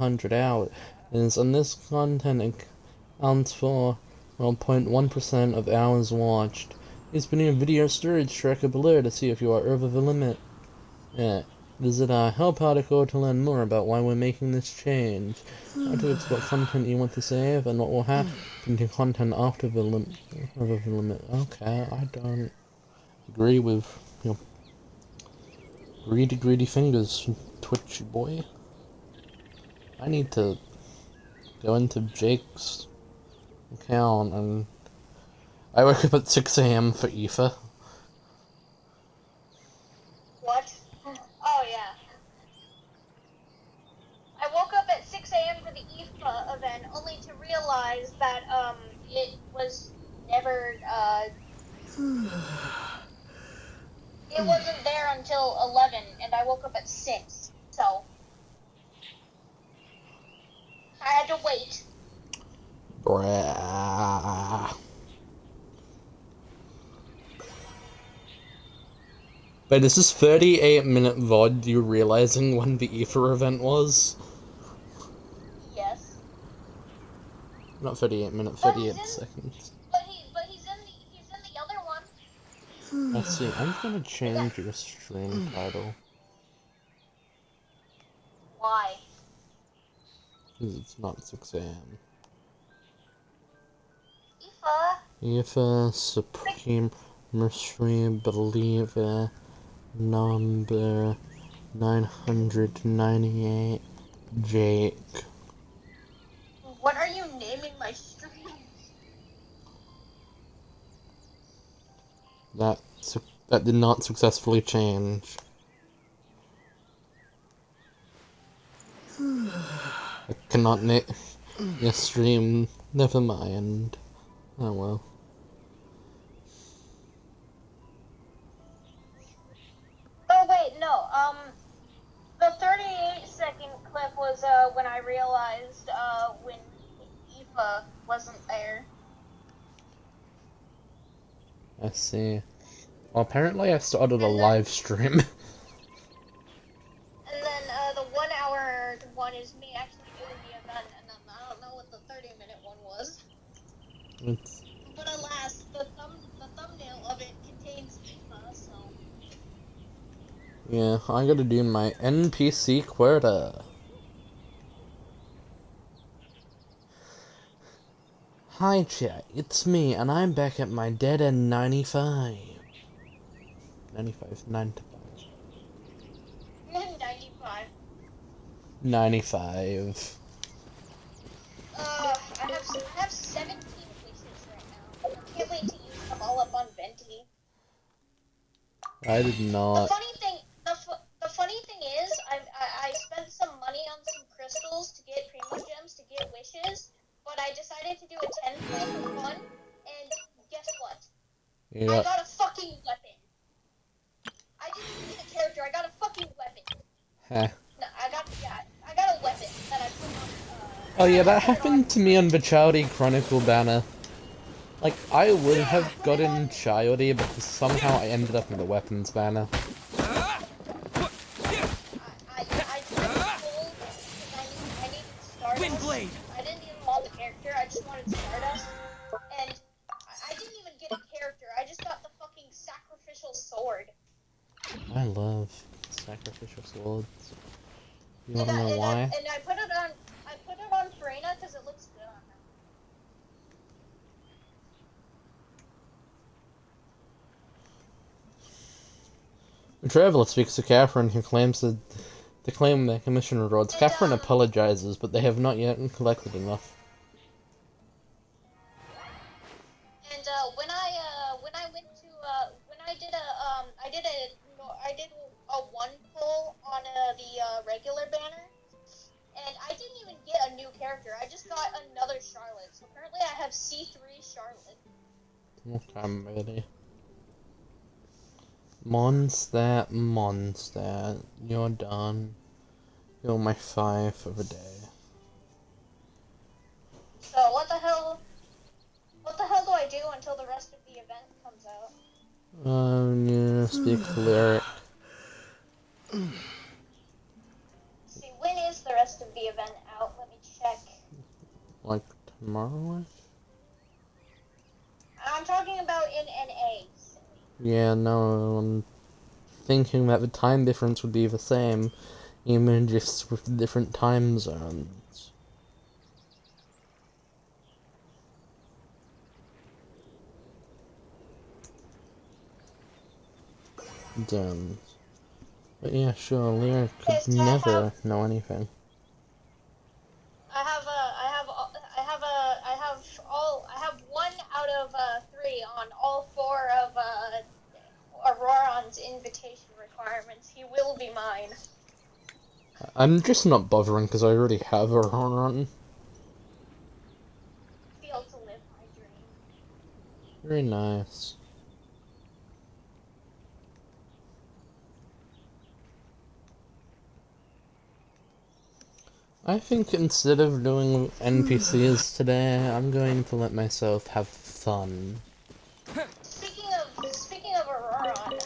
100 hours, and this content accounts for 0.1% of hours watched. Please put in a video storage tracker below to see if you are over the limit. Visit our help article to learn more about why we're making this change, how to export content you want to save, and what will happen to content after the limit. Okay, I don't agree with your greedy fingers, Twitchy boy. I need to go into Jake's account, and I wake up at 6 a.m. for Aoife. What? Oh yeah. I woke up at 6 a.m. for the Aoife event, only to realize that it was never it wasn't there until 11, and I woke up at 6, so I had to wait. Bruh. Wait, is this 38-minute VOD you realizing when the Aether event was? Yes. Not 38 minutes, 38 seconds. But he's in the other one. Let's see, I'm gonna change your stream title. Why? Because it's not 6 a.m. Aoife. Aether Supreme Mystery Believer number 998 Jake. What are you naming my stream? That did not successfully change. I cannot name your stream. Never mind. Oh well. Oh wait, no. The 38-second clip was when I realized when Aoife wasn't there. I see. Well, apparently I started a live stream. And then the 1 hour one is me actually doing the event, and then I don't know what the 30-minute one was. It's... But alas, the thumbnail of it contains Aoife, so. Yeah, I gotta do my NPC quota. Hi chat, it's me, and I'm back at my dead end 95. 95, 95. 95. 95. I have 17 wishes right now. I can't wait to use them all up on Venti. I did not. The funny thing is, I spent some money on some crystals to get primo gems to get wishes, but I decided to do a 10 play for fun, and guess what? Yeah. I got a fucking weapon. I didn't even get a character. I got a fucking weapon. Heh. No, I got a weapon that I put on. Oh yeah, that happened to me on the Childy Chronicle banner. Like, I would have gotten Childy, but somehow I ended up in the weapons banner. I needed Stardust. I didn't even want the character, I just wanted Stardust. And I didn't even get a character, I just got the fucking sacrificial sword. I love sacrificial swords. You wanna know why? And I put it on Farina because it looks good on her. The traveler speaks to Catherine, who claims to claim their commission rewards. Catherine apologizes, but they have not yet collected enough. And when I went to I did a one pull on the regular banner, and I didn't even get a new character. I just got another Charlotte. So currently I have C3 Charlotte. Okay, I'm ready. Mondstadt, you're done. You're my 5 for the day. So what the hell do I do until the rest of the event comes out? Yeah, speak the lyric. See, when is the rest of the event out? Like tomorrow? I'm talking about in NA. Yeah, no, I'm thinking that the time difference would be the same, even just with different time zones. Zones. But yeah, sure, Lear could never know anything. I have 1 out of 3 on all 4 of Auroron's invitation requirements. He will be mine. I'm just not bothering because I already have a run. Feel to live my dream. Very nice. I think instead of doing NPCs today, I'm going to let myself have fun. Speaking of Auroron,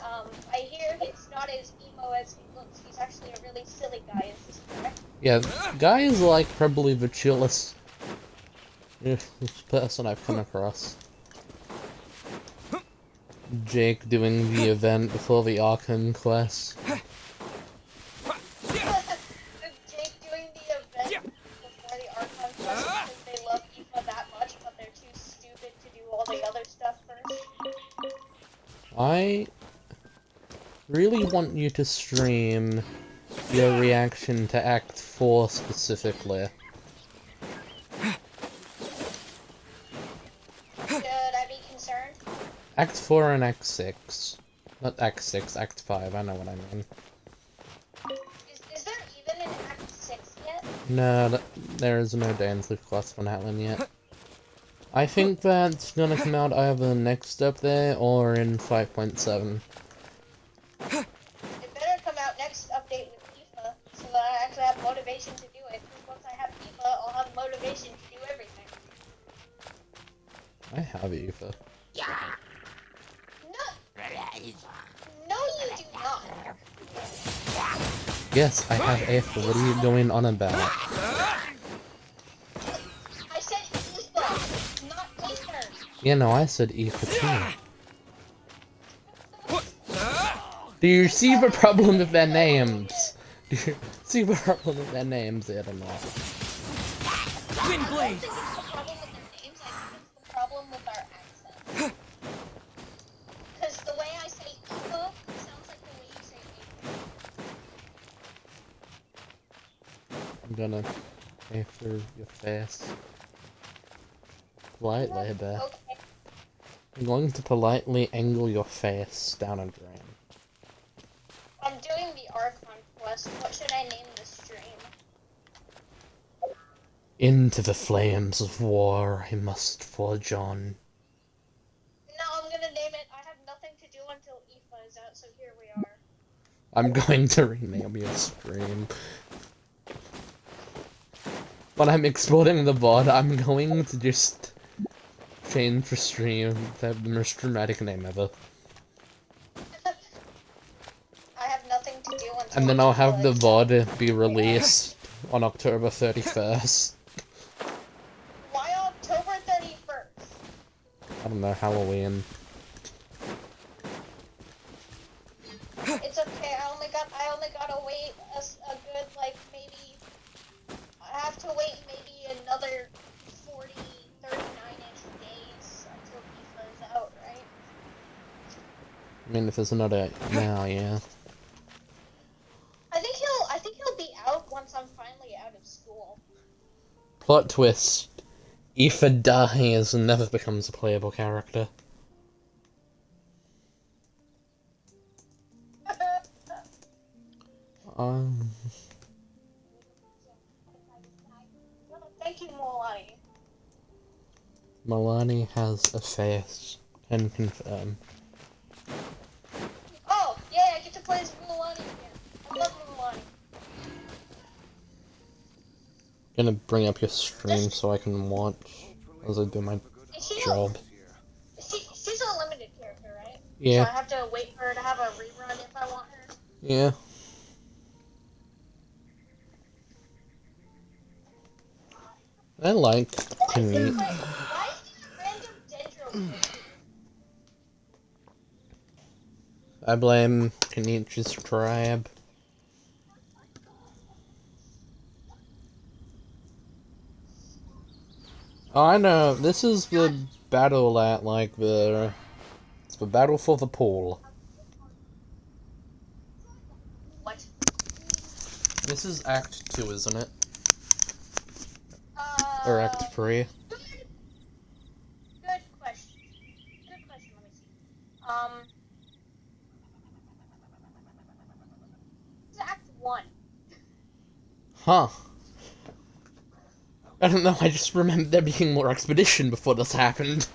I hear he's not as emo as he looks. He's actually a really silly guy. Is this correct? Yeah, Guy is like probably the chillest person I've come across. Jake doing the event before the Archon quest. Jake doing the event before the Archon quest because they love Aoife that much, but they're too stupid to do all the other stuff first. I really want you to stream your reaction to Act 4 specifically. Should I be concerned? Act 4 and Act 6. Not Act 6, Act 5, I know what I mean. Is there even an Act 6 yet? No, there is no Dansley class for Atlan yet. I think that's gonna come out either next update or in 5.7. It better come out next update with Aoife, so that I actually have motivation to do it. Because once I have Aoife, I'll have motivation to do everything. I have Aoife. No, you do not. Yes, I have Aoife. What are you going on about? I said Aoife, not Aether. Yeah, no, I said Aoife too. Do you see the problem with their names? Do you see the problem with their names? I don't know. Wind blade. I don't think it's the problem with their names. I think it's the problem with our accents. Because the way I say Aoife sounds like the way you say Aether. I'm gonna after your face. Politely, there. Okay. I'm going to politely angle your face down a drain. I'm doing the Archon quest. What should I name this stream? Into the flames of war I must forge on. No, I'm gonna name it. I have nothing to do until Aoife is out, so here we are. I'm going to rename your stream. When I'm exporting the VOD, I'm going to just change the stream to have the most dramatic name ever. I have nothing to do until And then I'll have the Aoife is VOD be released on October 31st. Why October 31st? I don't know, Halloween. It's okay. I only gotta wait a good like maybe. I have to wait maybe another 40, 39-ish days until Aoife is out, right? I mean, if there's another now, yeah. I think he'll be out once I'm finally out of school. Plot twist. Aoife dies and never becomes a playable character. Thank you, Molani. Milani has a face. Can confirm. Oh, yeah, I get to play as Mulani again. I love Mulani. Gonna bring up your stream so I can watch as I do my job. She's a limited character, right? Yeah. So I have to wait for her to have a rerun if I want her. Yeah. I like Why is there Canete. a random dendro here? I blame Kaneet's tribe. Oh, I know. This is the battle at, like, it's the battle for the pole. What? This is Act 2, isn't it? Or Act 3? Good, good question. Good question. Let me see. This is Act 1. Huh. I don't know, I just remember there being more expedition before this happened.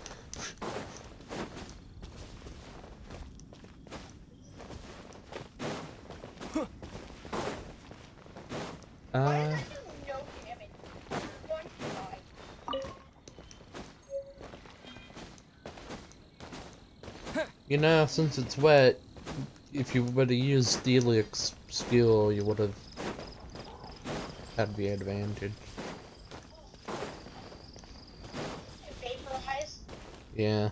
Why does that do no damage? You're going to die. You know, since it's wet, if you were to use Steelix skill, you would have had the advantage. Vaporize? Yeah.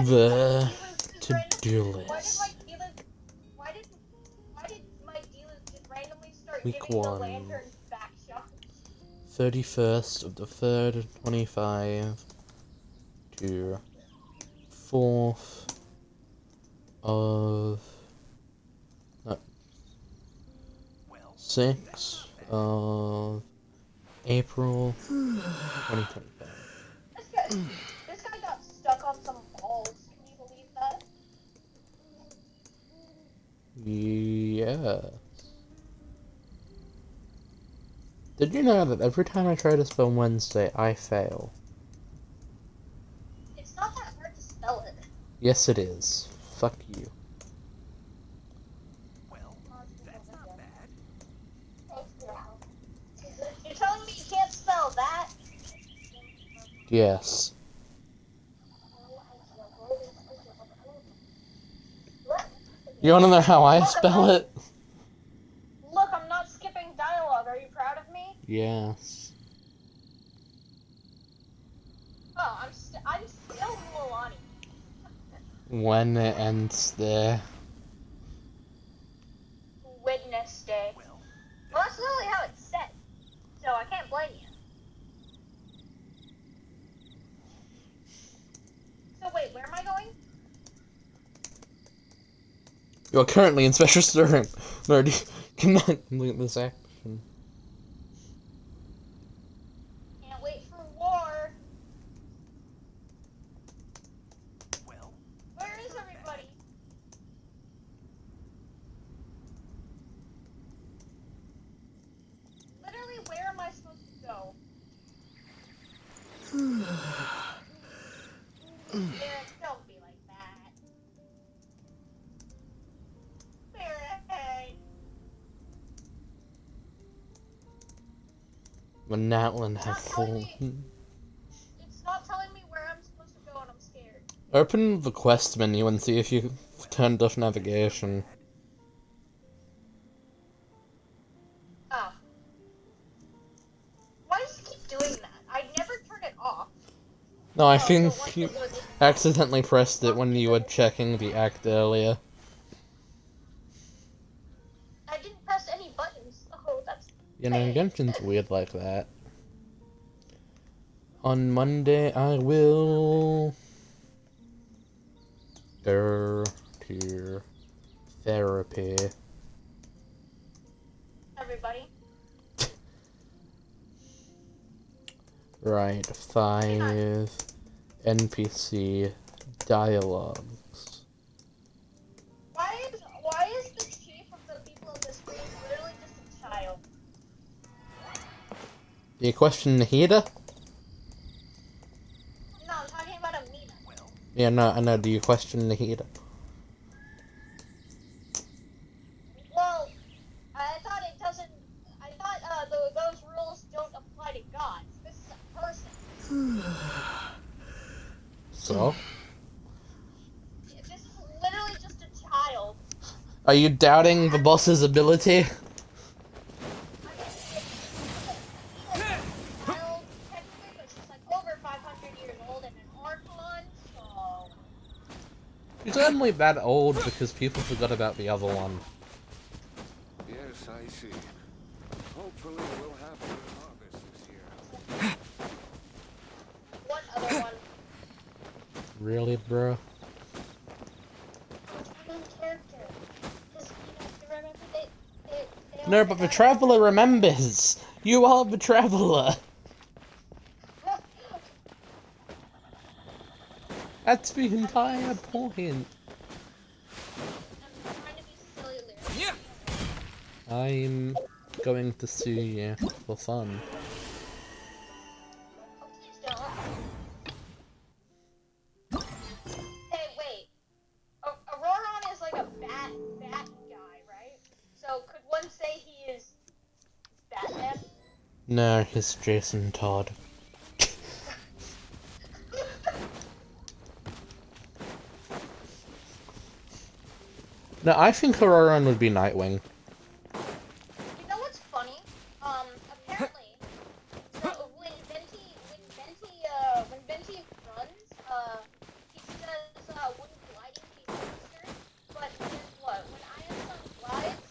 The to-do list. Why did my dealer just randomly start Week giving the 1. lanterns back shots? 31st of the 3rd, 25 to 4th of 6th of April 2025. This guy got stuck on some balls. Can you believe that? Yeah. Did you know that every time I try to spell Wednesday, I fail? It's not that hard to spell it. Yes, it is. Fuck you. Well, that's not bad. You're telling me you can't spell that? Yes. You wanna know how I spell it? Look, I'm not skipping dialogue. Are you proud of me? Yes. Oh, I'm still Mualani. When it ends there. Wednesday. Well, that's literally how it's said. So I can't blame you. So wait, where am I going? You are currently in special stirring. Lord, you cannot complete this action. Can't wait for war. Well, Where is everybody? Literally, where am I supposed to go? Barrett, don't be like that. Barrett. When Natlan It's have not telling full. me. It's not telling me where I'm supposed to go, and I'm scared. Open the quest menu and see if you turned off navigation. Oh. Why does it keep doing that? I never turn it off. No, I So think once you it was- accidentally pressed it when you were checking the act earlier. I didn't press any buttons. Oh, that's. You know, Genshin's weird like that. On Monday, I will go to therapy. Everybody. Right, 5 NPC dialogues. Why is the chief of the people of this place literally just a child? Do you question Nahida? No, I'm talking about Amina. well, Yeah, no, I know. Do you question Nahida? Well, I thought it doesn't. I thought those rules don't apply to gods. This is a person. So? This is literally just a child. Are you doubting the boss's ability? Child, technically, but she's like over 500 years old and an Archon, so... He's only that old because people forgot about the other one. Yes, I see. Hopefully we'll have a good harvest this year. What other one? Really, bro? Which main character? Because, you remember they all No, but the died. Traveler remembers! You are the Traveler! That's the entire point. I'm trying to be silly lyrics. Yeah. I'm going to sue you for fun. Oh, please don't. Hey, wait. Auroron is like a bat guy, right? So could one say he is Batman? No, it's Jason Todd. No, I think Auroran would be Nightwing. You know what's funny? Apparently, so when Venti runs, he says, wouldn't gliding be faster? But guess what? When Ion glides,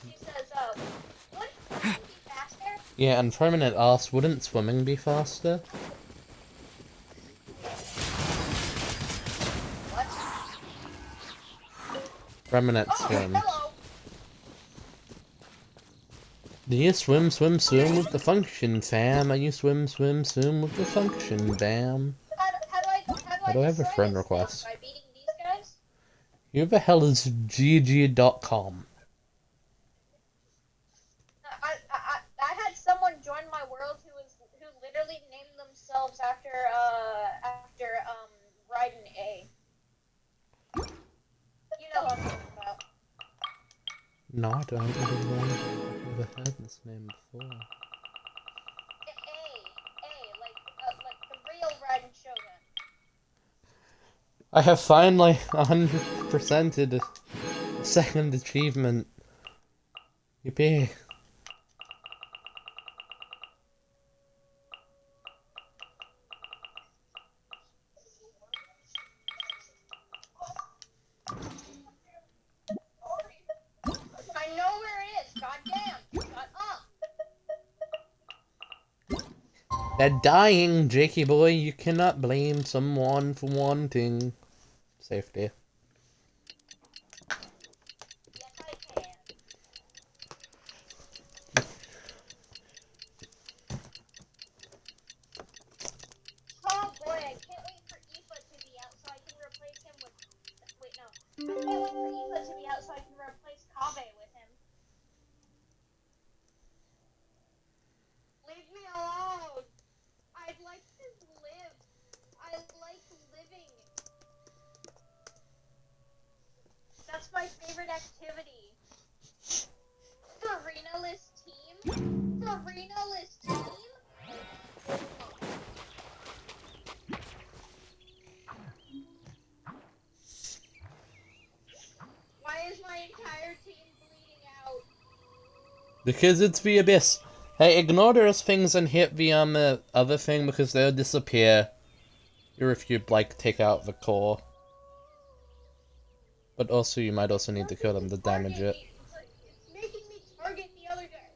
he says, wouldn't gliding be faster? Yeah, and Permanent asks, wouldn't swimming be faster? What? Permanent Oh, swim. hello! Do you swim with the function, fam? Are you swim with the function, bam? How do do I have a destroy friend this request? thing? By beating these guys? Who the hell is GG.com? I had someone join my world who literally named themselves after Raiden A. You know what I'm talking about. No, I don't. I've never heard this name before. Like the real Raiden Shogun. I have finally 100%ed the second achievement. Yippee. I know where it is. Goddamn! Shut up. They're dying, Jakey boy. You cannot blame someone for wanting safety. Yes, I can. Oh boy, I can't wait for Aoife to be out so I can replace him with. Wait, no. I can't wait for Aoife to be out so I can replace Kaveh with him. Leave me alone! I'd like to live. I like living. That's my favorite activity. Farina-less team? Farina-less team? Why is my entire team bleeding out? Because it's the abyss. Hey, ignore those things and hit the other thing because they'll disappear. Or if you like take out the core. But also you might also need to kill them to damage it. It's making me target the other guy.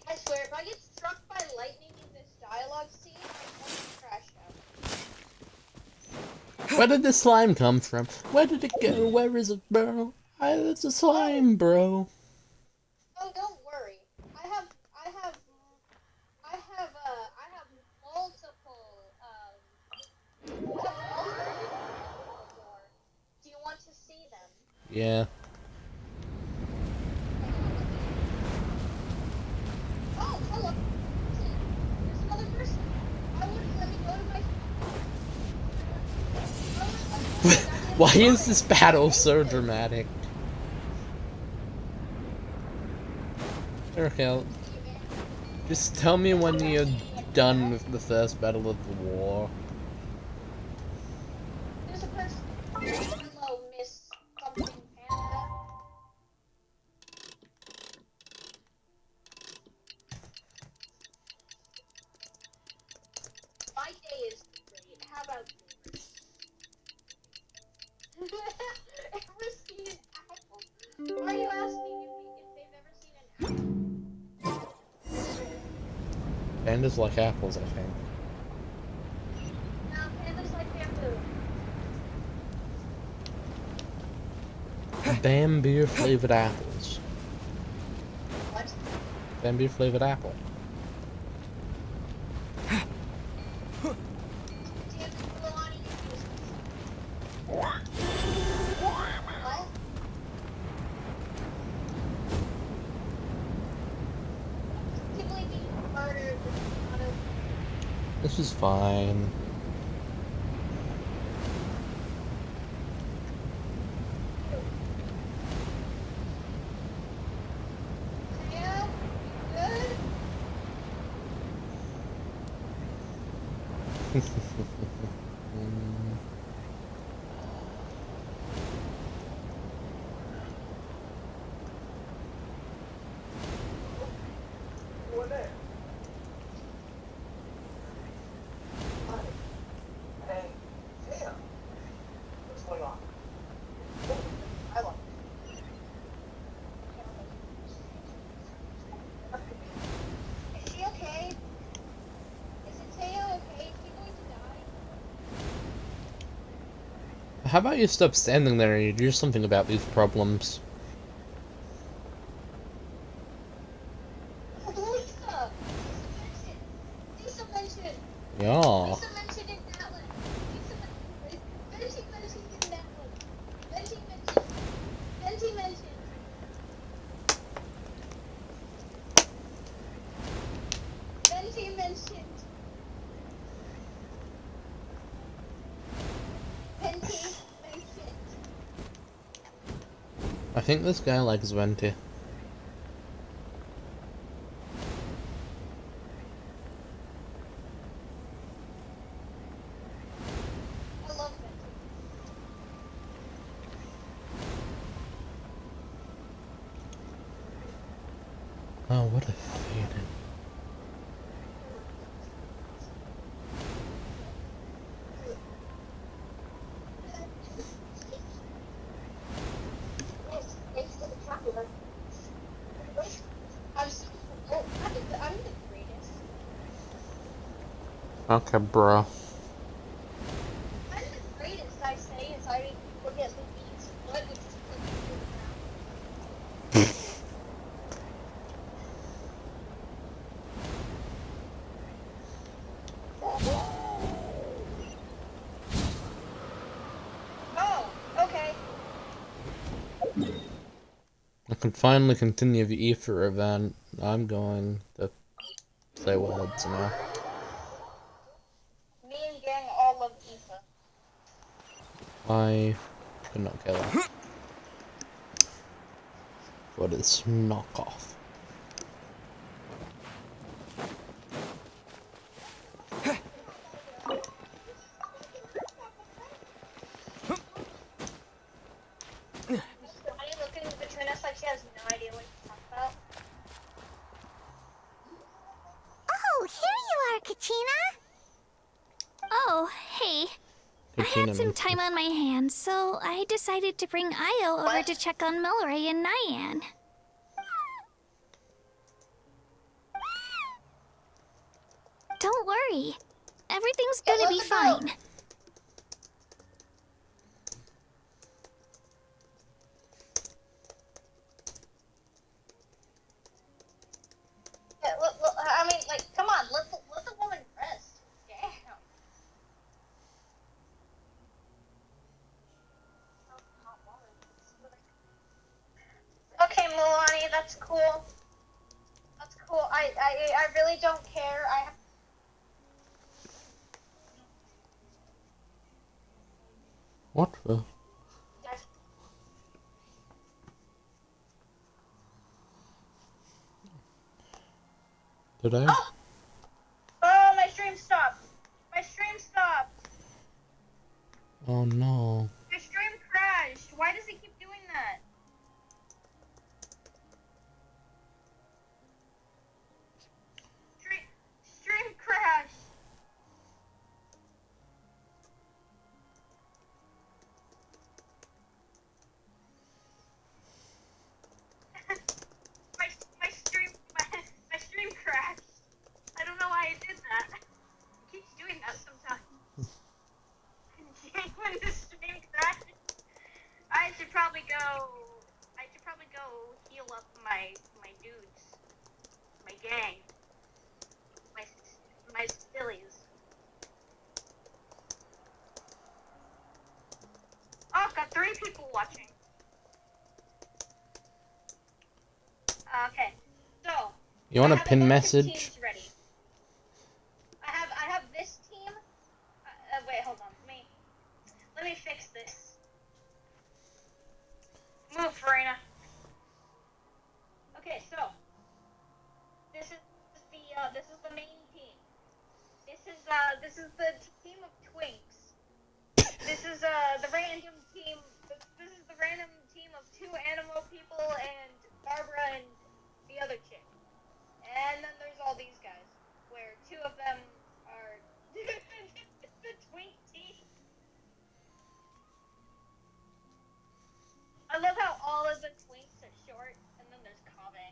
I swear, if I get struck by lightning in this dialogue scene, I'm going to crash out. Where did the slime come from? Where did it go? Where is it, bro? It's a slime, bro. Oh, don't worry. I have multiple, Do you want to see them? Yeah. Oh, hello. There's another person. Why wouldn't let me go to my... Why is this battle so dramatic? Okay, just tell me when you're done with the first battle of the war. There's a person. Hello, Miss something Panda. My day is great. How about yours? Ever seen an apple? Why are you asking if they've ever seen an apple? Pandas like apples, I think. No, pandas like bamboo. Bamboo flavored apples. What? Bamboo flavored apple. What? People being murdered with not a This is fine. Yeah, good. Is she okay? Is Teo okay? Is he going to die? How about you stop standing there and you do something about these problems? Lisa! Lisa mentioned! Yeah. Lisa mentioned in that one. Venti mentioned in that one. Venti mentioned. Venti mentioned. Venti mentioned. Venti mentioned. I think this guy likes Venti. I love Venti. Oh, what a feeling. I'm so oh, I'm the greatest. Okay, bro. I'm the greatest, I say, as I look at Luigi's foot, which is flipping to the ground. Oh, okay. I can finally continue the ether event. I'm going to say words now. Me and gang all love Eva. I could not care less. For this knockoff. Bonnie looking between us like she has no idea what he's talking about. Oh, here you are, Katrina. Oh, hey. I had some time on my hands, so I decided to bring Io over to check on Milray and Nyan. Don't worry. Everything's gonna be fine. Yeah, look, I mean, like, come on, let the woman rest. Damn. Okay, Milani, that's cool. That's cool. I really don't care. What the? Yes. Did I? Oh! Oh, my stream stopped. My stream stopped. Oh no. My stream crashed. Why does it keep doing that? Stream crashed. my stream crashed. I don't know why it did that. It keeps doing that sometimes. When the stream crashes, I should probably go heal up my dudes, my gang, my stillies. Oh, I've got 3 people watching. Okay, so You want I a have pin bunch of message? teams ready. I have this team. Wait, hold on. Let me fix this. Move, Farina. Okay, so this is the main team. This is the team of twinks. This is the random team. This is the random team of 2 animal people and Barbara and the other chick. And then there's all these guys, where 2 of them are the twink team. I love how all of the twinks are short, and then there's Kave.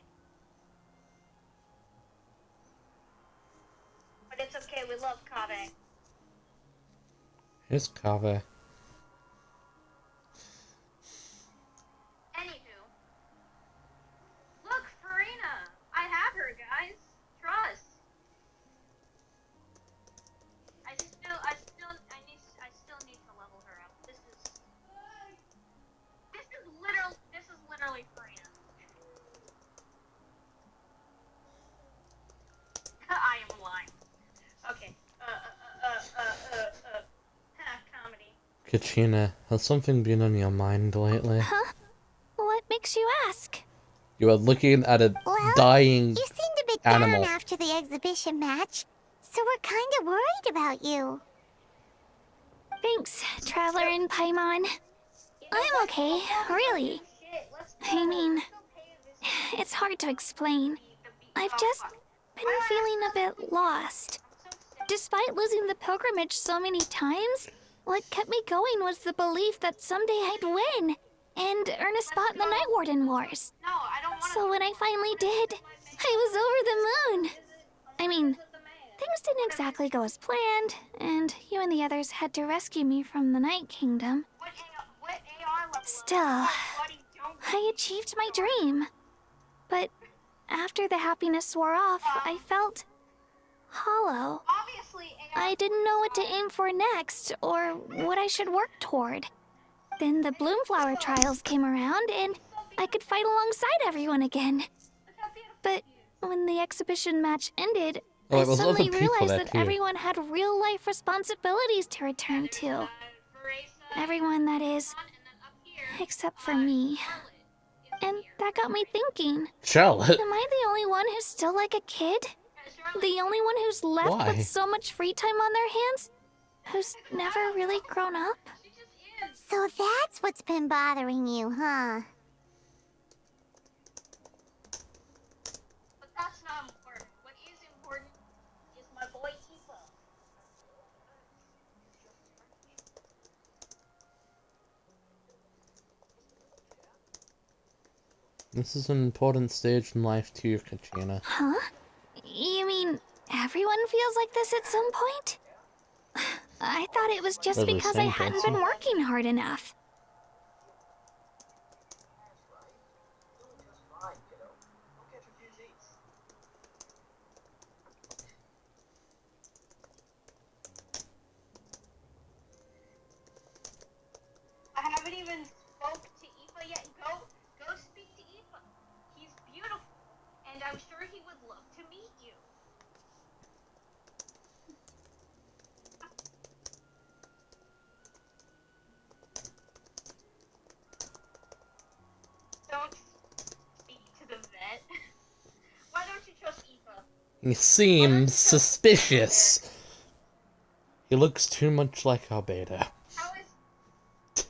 But it's okay, we love Kave. Here's Kava. Anywho, look, Farina! I have her, guys. Trust. I still need to level her up. This is literally Farina. I am lying. Okay. Comedy. Kachina, has something been on your mind lately? Huh? What makes you ask? You are looking at a Well, dying you seemed a bit animal. down after the exhibition match, so we're kind of worried about you. Thanks, Traveler in Paimon. I'm okay, really. I mean, it's hard to explain. I've just been feeling a bit lost. Despite losing the pilgrimage so many times, what kept me going was the belief that someday I'd win and earn a spot in the Night Warden Wars. No, I don't want to. So when I finally did, I was over the moon. I mean, things didn't exactly go as planned, and you and the others had to rescue me from the Night Kingdom. What AR level? Still, I achieved my dream. But after the happiness wore off, I felt hollow. Obviously, AR. I didn't know what to aim for next, or what I should work toward. Then the Bloomflower trials came around, and I could fight alongside everyone again. But when the exhibition match ended, Oh, I it was other suddenly people realized there that too. everyone had real-life responsibilities to return to. Everyone, that is, except for me. And that got me thinking, Charlotte? am I the only one who's still like a kid? The only one who's left Why? with so much free time on their hands? Who's never really grown up? So that's what's been bothering you, huh? But that's not important. What is important is my boy Tifa. This is an important stage in life too, Kachina. Huh? You mean everyone feels like this at some point? I thought it was just Or the because I same hadn't person. been working hard enough. I haven't even spoke to Aoife yet. Go speak to Aoife. He's beautiful, and I'm sure he would love to meet you. He seems suspicious. He looks too much like Albedo. How is...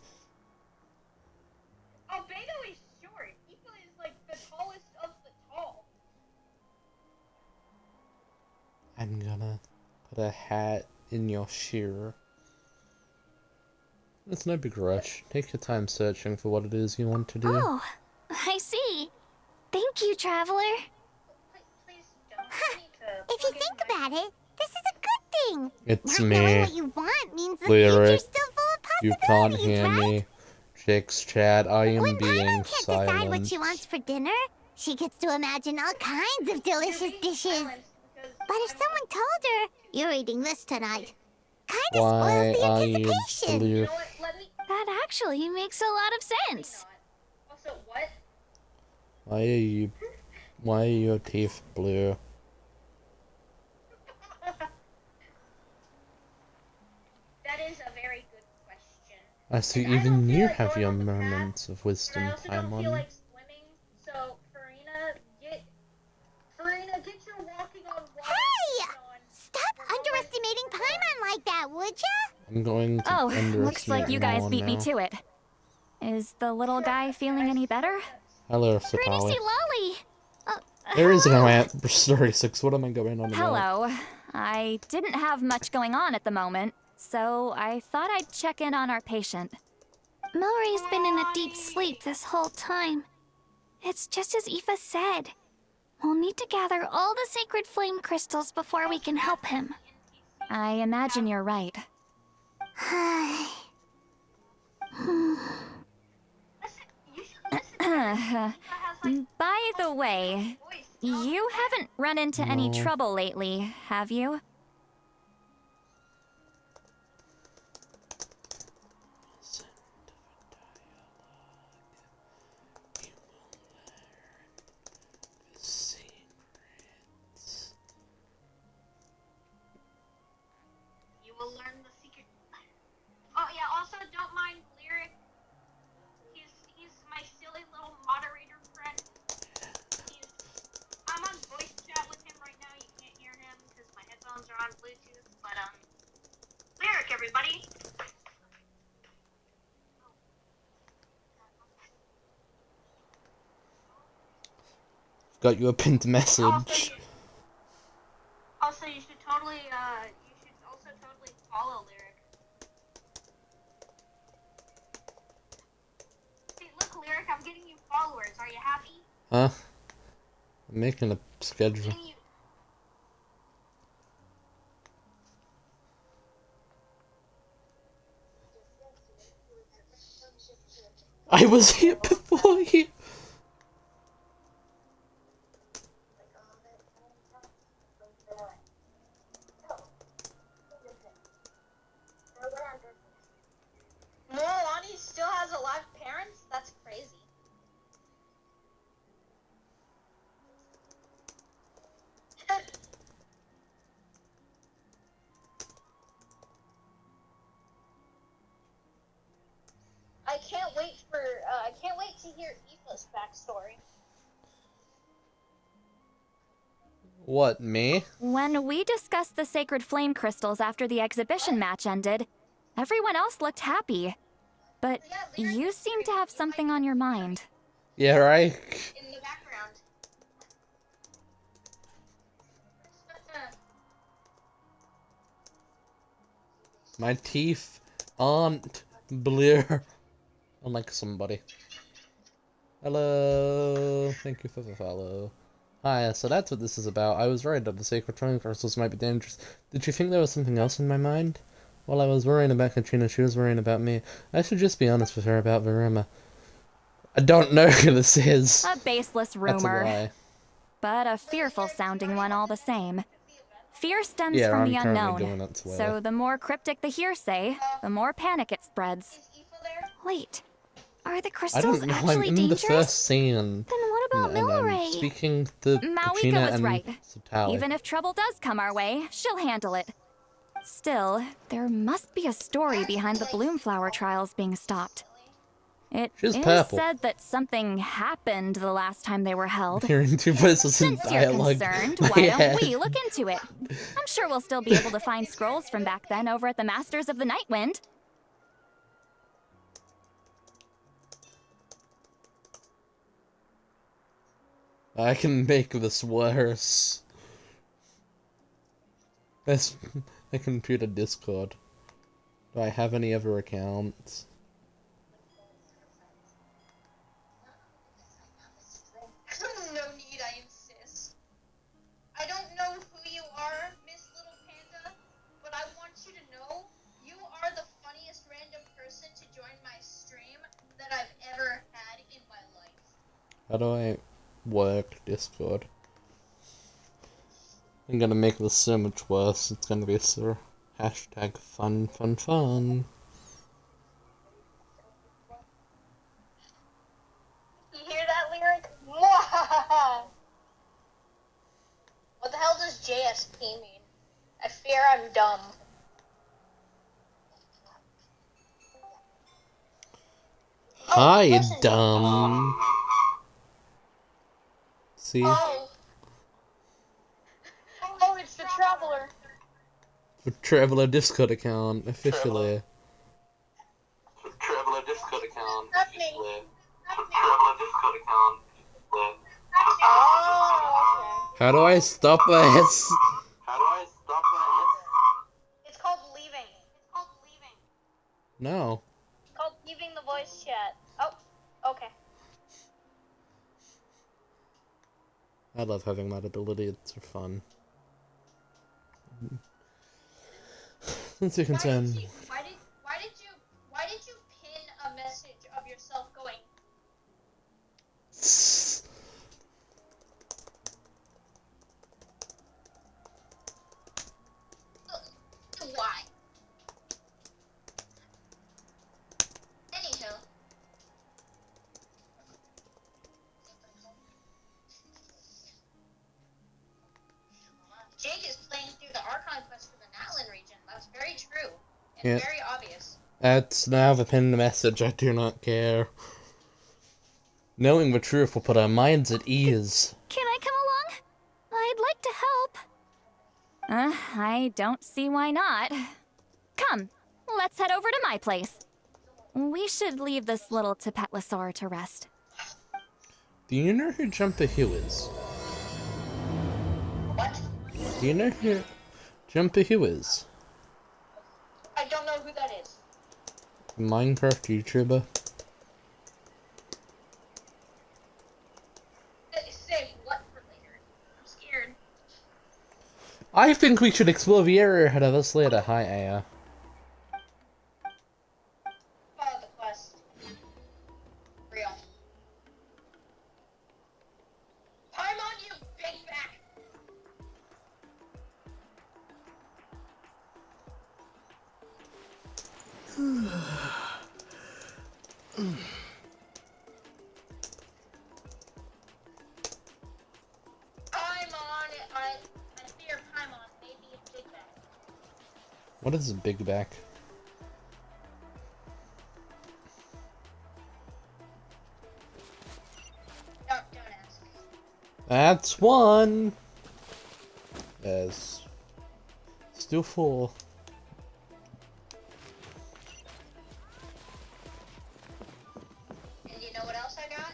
Albedo is short. Aoife is like the tallest of the tall. I'm gonna put a hat in your shearer. It's no big rush. Take your time searching for what it is you want to do. Oh, I see. Thank you, Traveler. Please don't. I need to If you plug in think my- about it, this is a good thing. It's Not knowing me. what you want means the Lyric. future's still full of You possibilities, can't hear right? me. Chicks chat, I am When being Paimon can't decide what silent. she wants for dinner, she gets to imagine all kinds of delicious dishes. But if someone told her, you're eating this tonight, kinda Why spoils the are you anticipation. blue? You know what? Let me... That actually makes a lot of sense. Also, what? Why are your teeth blue? That is a very good question. I see And I don't even feel you like have going your on the path, moments of But wisdom, I also don't feel Paimon. like swimming, so Farina, get your walking on water Hey! suit on. Stop underestimating Paimon like that, would ya? I'm going to Oh, underestimate looks like you guys more beat me now. to it. Is the little guy feeling any better? Hello, Pretty Fatali. see Lolly. There is no hello. story 6. What am I going on about? Hello. I didn't have much going on at the moment, so I thought I'd check in on our patient. Mallory's been in a deep sleep this whole time. It's just as Aoife said. We'll need to gather all the sacred flame crystals before we can help him. I imagine you're right. By the way, you haven't run into any No. trouble lately, have you? You will learn the secret. Oh yeah, also don't mind Lyric. He's my silly little moderator friend. I'm on voice chat with him right now. You can't hear him because my headphones are on Bluetooth. But Lyric, everybody. Got you a pinned message. Also, you should totally follow Lyric. Hey, look, Lyric, I'm getting you followers. Are you happy? Huh? I'm making a schedule. Getting you. I was here before you. Moalani still has alive parents? That's crazy. I can't wait to hear Aoife's backstory. What, me? When we discussed the sacred flame crystals after the exhibition match ended, everyone else looked happy. But you seem to have something on your mind. Yeah, right? In the background. My teeth aren't blue. Unlike somebody. Hello. Thank you for the follow. Hi, so that's what this is about. I was worried that the sacred flame crystals might be dangerous. Did you think there was something else in my mind? While I was worrying about Katrina, she was worrying about me. I should just be honest with her about Verima. I don't know who this is. A baseless That's a rumor, lie. but a fearful-sounding one all the same. Fear stems Yeah, from I'm the currently unknown, doing it, so so the more cryptic the hearsay, the more panic it spreads. Is Aoife there? Wait, are the I crystals don't know, I'm actually in dangerous? the first scene. Then what about And I'm Milleray? speaking to Katrina Mawika was and right. Satali. Even if trouble does come our way, she'll handle it. Still, there must be a story behind the Bloomflower trials being stopped. It She's is purple. said that something happened the last time they were held. Hearing two voices in Since you're dialogue. concerned, My why don't head. we look into it? I'm sure we'll still be able to find scrolls from back then over at the Masters of the Night Wind. I can make this worse. That's a computer Discord. Do I have any other accounts? No need, I insist. I don't know who you are, Miss Little Panda, but I want you to know you are the funniest random person to join my stream that I've ever had in my life. How do I work Discord? I'm gonna make this so much worse. It's gonna be so hashtag fun, fun, fun. You hear that lyric? Mwahaha! What the hell does JSP mean? I fear I'm dumb. Hi, listen. dumb. See? Oh, it's the traveler. The Traveler Discord account, officially. Traveler Discord account. Happening. Traveler Discord account. Oh, How do I stop this? How do I stop that? okay. It's called leaving. No. It's called leaving the voice chat. Oh, okay. I love having that ability, it's fun. Since you can turn. Why did you pin a message of yourself going? Why? Anywho. Jake is playing through the Archon quest for the Natlan region. That's very true. And Yeah. very obvious. That's now the pinned message, I do not care. Knowing the truth will put our minds at ease. Can I come along? I'd like to help. I don't see why not. Come, let's head over to my place. We should leave this little Tapetlosaur to rest. Do you know who Jumper Who is? What? Do you know who Jumper Who is? I don't know who that is. A Minecraft YouTuber. Say what for later. I'm scared. I think we should explore the area ahead of us later. Hi, Aya. Follow the quest. Real. Time on you, big back. Paimon, I fear Paimon may be a big back. What is a big back? Don't ask. That's one. Yes. Still full. And you know what else I got?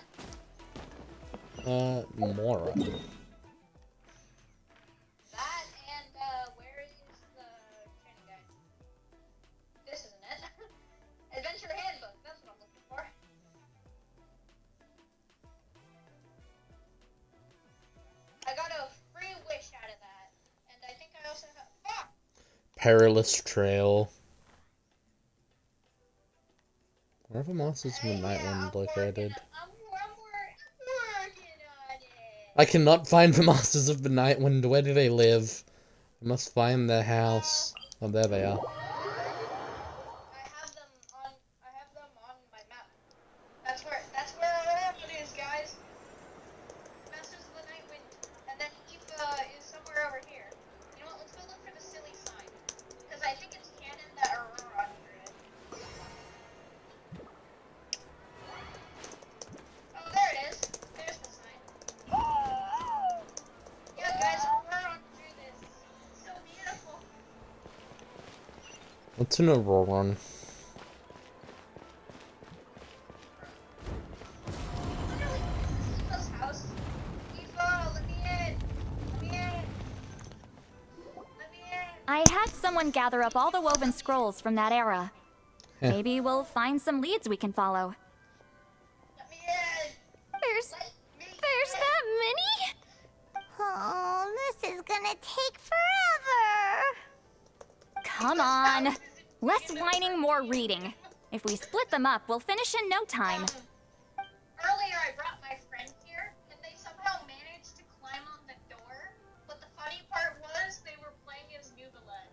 Mora. That and, where is the training guide? This isn't it. Adventure Handbook, that's what I'm looking for. I got a free wish out of that. And I think I also have... Fuck! Perilous Trail. Where are the monsters from the Nightwind located? I'm working on it. I cannot find the Masters of the Nightwind. Where do they live? I must find their house. Oh, there they are. I have them on my map. That's where it is, guys. Masters of the Nightwind. And then Aoife is somewhere over here. You know what, let's go look for the silly sign. Because I think it's canon that Aurora drew it. What's an overall run? Tifa's house. Tifa, let me in. Let me in. Let me in. I had someone gather up all the woven scrolls from that era. Heh. Maybe we'll find some leads we can follow. Let me in. There's Let me that many? Oh, this is gonna take forever. Come on. Less whining, more reading. If we split them up, we'll finish in no time. Earlier, I brought my friend here, and they somehow managed to climb on the door. But the funny part was they were playing as Nubilet.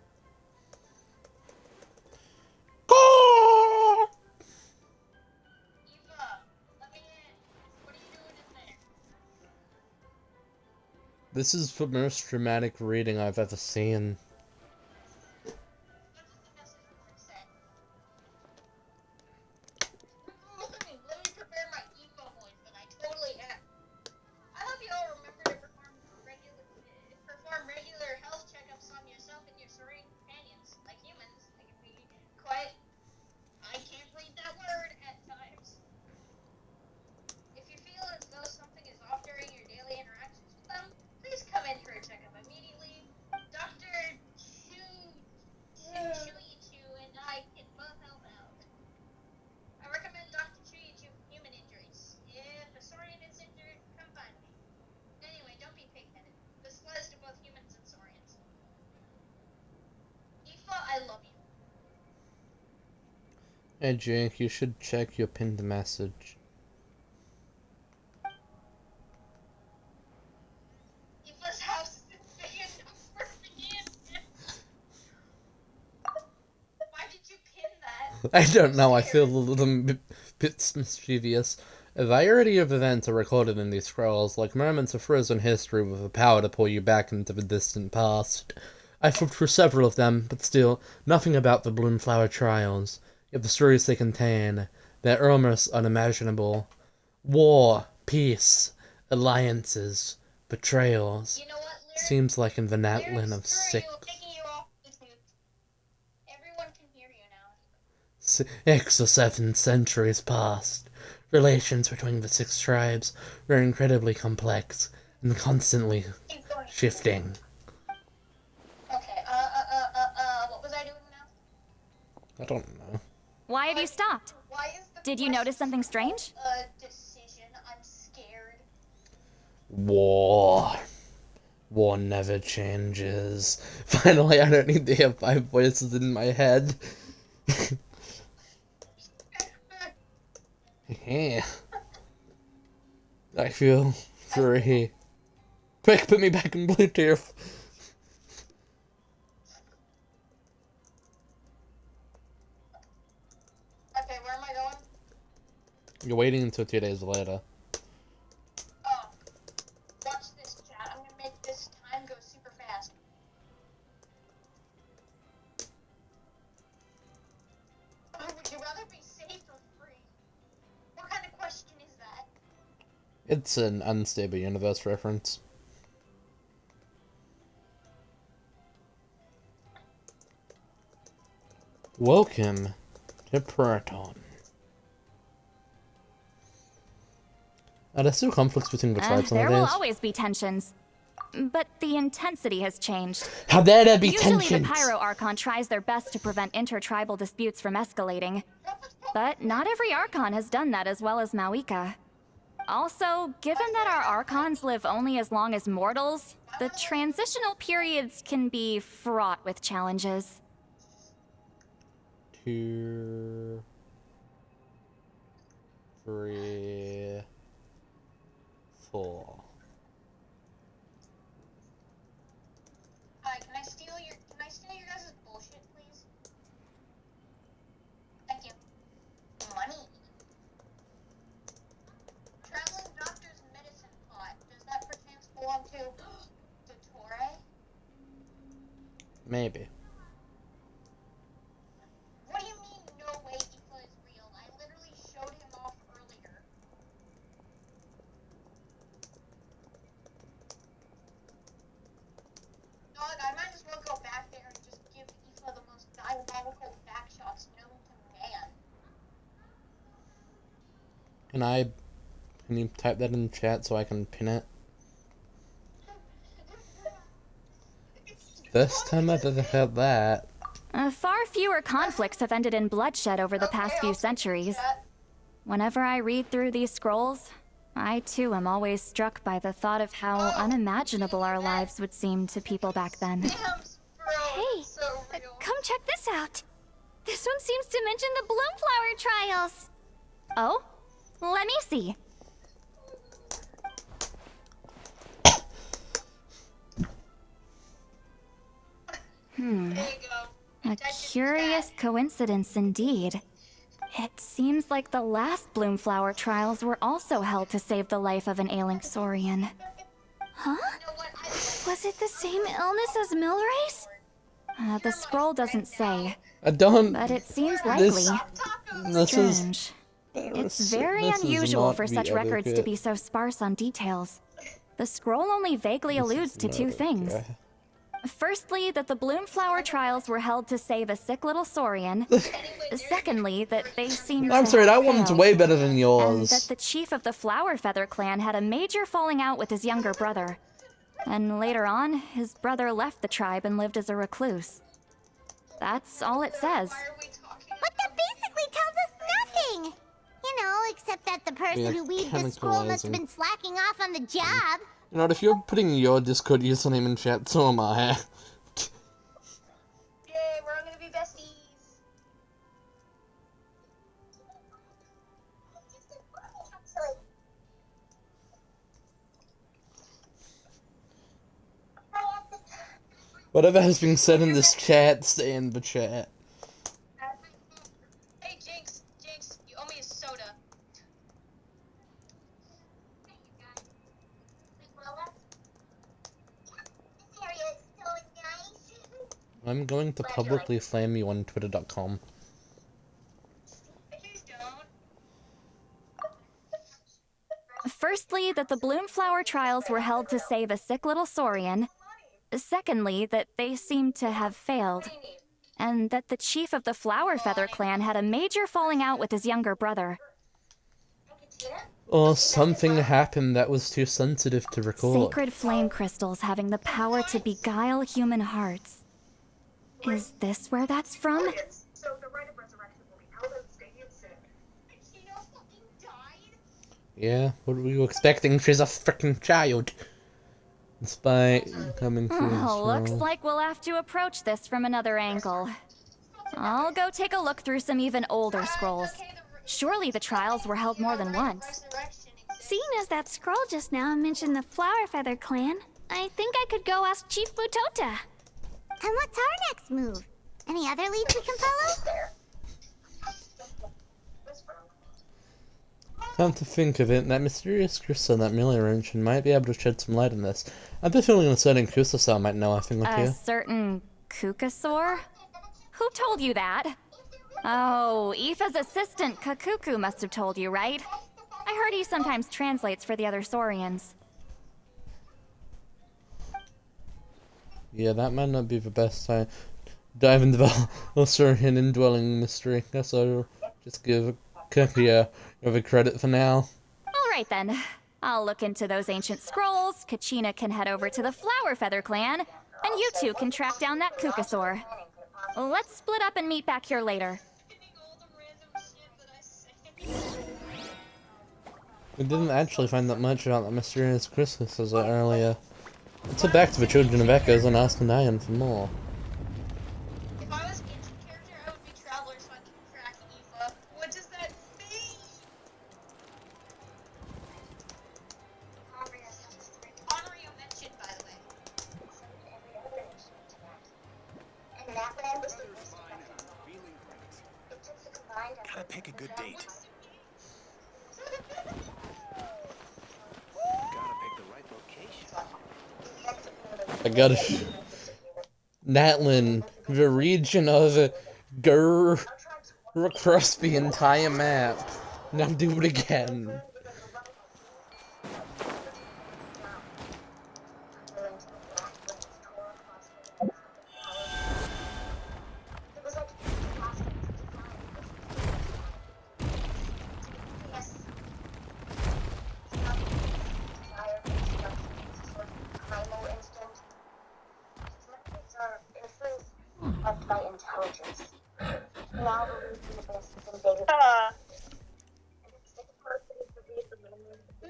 Eva, let me in. What are you doing in there? This is the most dramatic reading I've ever seen. What does the message board say? Let me prepare my Eva voice that I totally have. I hope you all remember to perform regular health checkups on yourself and your surrounding companions. Like humans, they can be quite. I can't read that word at times. If you feel as though something is off during your daily interactions with them, please come in for a checkup immediately. Dr. Chuyichu and I can both help out. I recommend Dr. Chuyichu for human injuries. If a saurian is injured, come find me. Anyway, don't be pig-headed. This applies to both humans and saurians. Aoife, I love you. Hey Jake, you should check your pinned message. Aoife's house is big enough for me and Why did you pin that? I don't know, I feel a little bit mischievous. A variety of events are recorded in these scrolls, like moments of frozen history with the power to pull you back into the distant past. I flipped through several of them, but still, nothing about the Bloomflower trials. Yet the stories they contain, they're almost unimaginable. War, peace, alliances, betrayals. You know what, Lyric? Seems like in the Natlin Lyric, of screw six. you, I'm taking you off Bluetooth. Everyone can hear you now. 6 or 7 centuries past. Relations between the 6 tribes were incredibly complex and constantly Keep going. shifting. Okay, what was I doing now? I don't know. Why have you stopped? Why is the Did you notice something strange? Decision. I'm scared. War. War never changes. Finally, I don't need to hear 5 voices in my head. I feel free. Quick, put me back in Bluetooth. Okay, where am I going? You're waiting until 2 days later. Oh. Watch this, chat. I'm gonna make this time go super fast. Would you rather be safe or free? What kind of question is that? It's an unstable universe reference. Welcome to Proton. Are there still conflicts between the tribes There will nowadays? always be tensions. But the intensity has changed. How dare there be Usually tensions? the Pyro Archon tries their best to prevent intertribal disputes from escalating. But not every Archon has done that as well as Mawika. Also, given that our Archons live only as long as mortals, the transitional periods can be fraught with challenges. 2, 3, 4. Hi, can I steal your guys' bullshit, please? Thank you. Money. Traveling doctor's medicine pot. Does that perchance belong to Torre? Maybe. What do you mean, no way Aoife is real? I literally showed him off earlier. Dog, I might as well go back there and just give Aoife the most diabolical Can you type that in chat so I can pin it? First time I've ever heard that. Far fewer conflicts have ended in bloodshed over the past few centuries. Whenever I read through these scrolls, I too am always struck by the thought of how unimaginable our lives would seem to people back then. Hey, come check this out. This one seems to mention the Bloomflower trials. Oh? Let me see. A curious coincidence indeed. It seems like the last Bloomflower trials were also held to save the life of an ailing Saurian. Huh? Was it the same illness as Milray's? The scroll doesn't say, I don't. but it seems likely. This is. Strange. It's very This is unusual not for the such records to etiquette. be so sparse on details. The scroll only vaguely alludes to two things. Firstly, that the Bloomflower trials were held to save a sick little Saurian. Secondly, that they seemed I'm to sorry, have that one's failed. way better than And that yours. the chief of the Flower Feather clan had a major falling out with his younger brother. And later on, his brother left the tribe and lived as a recluse. That's all it says. But that basically tells us nothing! You know, except that the person who weaved the scroll must have been slacking off on the job. You know, if you're putting your Discord username in chat, so am I. Yay, we're all gonna be besties. Whatever has been said in this chat, stay in the chat. Hey, Jinx, you owe me a soda. I'm going to publicly flame you on twitter.com. Please don't. Firstly, that the Bloomflower trials were held to save a sick little Saurian. Secondly, that they seemed to have failed. And that the chief of the Flower Feather clan had a major falling out with his younger brother. Or something happened that was too sensitive to record. Sacred flame crystals having the power to beguile human hearts. Is this where that's from? So the rite of resurrection will be out of the stadium soon. Akino fucking died? Yeah, what were you expecting? She's a freaking child. Despite coming through Oh, looks strong. like we'll have to approach this from another angle. I'll go take a look through some even older scrolls. Surely the trials were held more than once. Seeing as that scroll just now mentioned the Flower Feather clan, I think I could go ask Chief Butota. And what's our next move? Any other leads we can follow? Come to think of it, that mysterious crystal that Millie mentioned might be able to shed some light on this. I have a feeling a certain crystal might know a thing or A two. certain Kukasaur? Who told you that? Oh, Aoife's assistant, Kakuku, must have told you, right? I heard he sometimes translates for the other Saurians. Yeah, that might not be the best time. Dive into the also an indwelling mystery. Guess I'll just give Kakia the credit for now. Alright then. I'll look into those ancient scrolls, Kachina can head over to the Flower Feather clan, and you two can track down that Kukasaur. Let's split up and meet back here later. We didn't actually find that much about the mysterious crystals earlier. Let's head back to the Children of Echoes and ask Nian for more. If I was ancient character, I would be Traveler so I can track Aoife. What does that mean? Honorio mentioned, by the way. Weather's fine and I'm feeling great. Gotta pick a good date. Gotta pick the right location. I gotta. Natlin, the region of Gur across the entire map. Now do it again.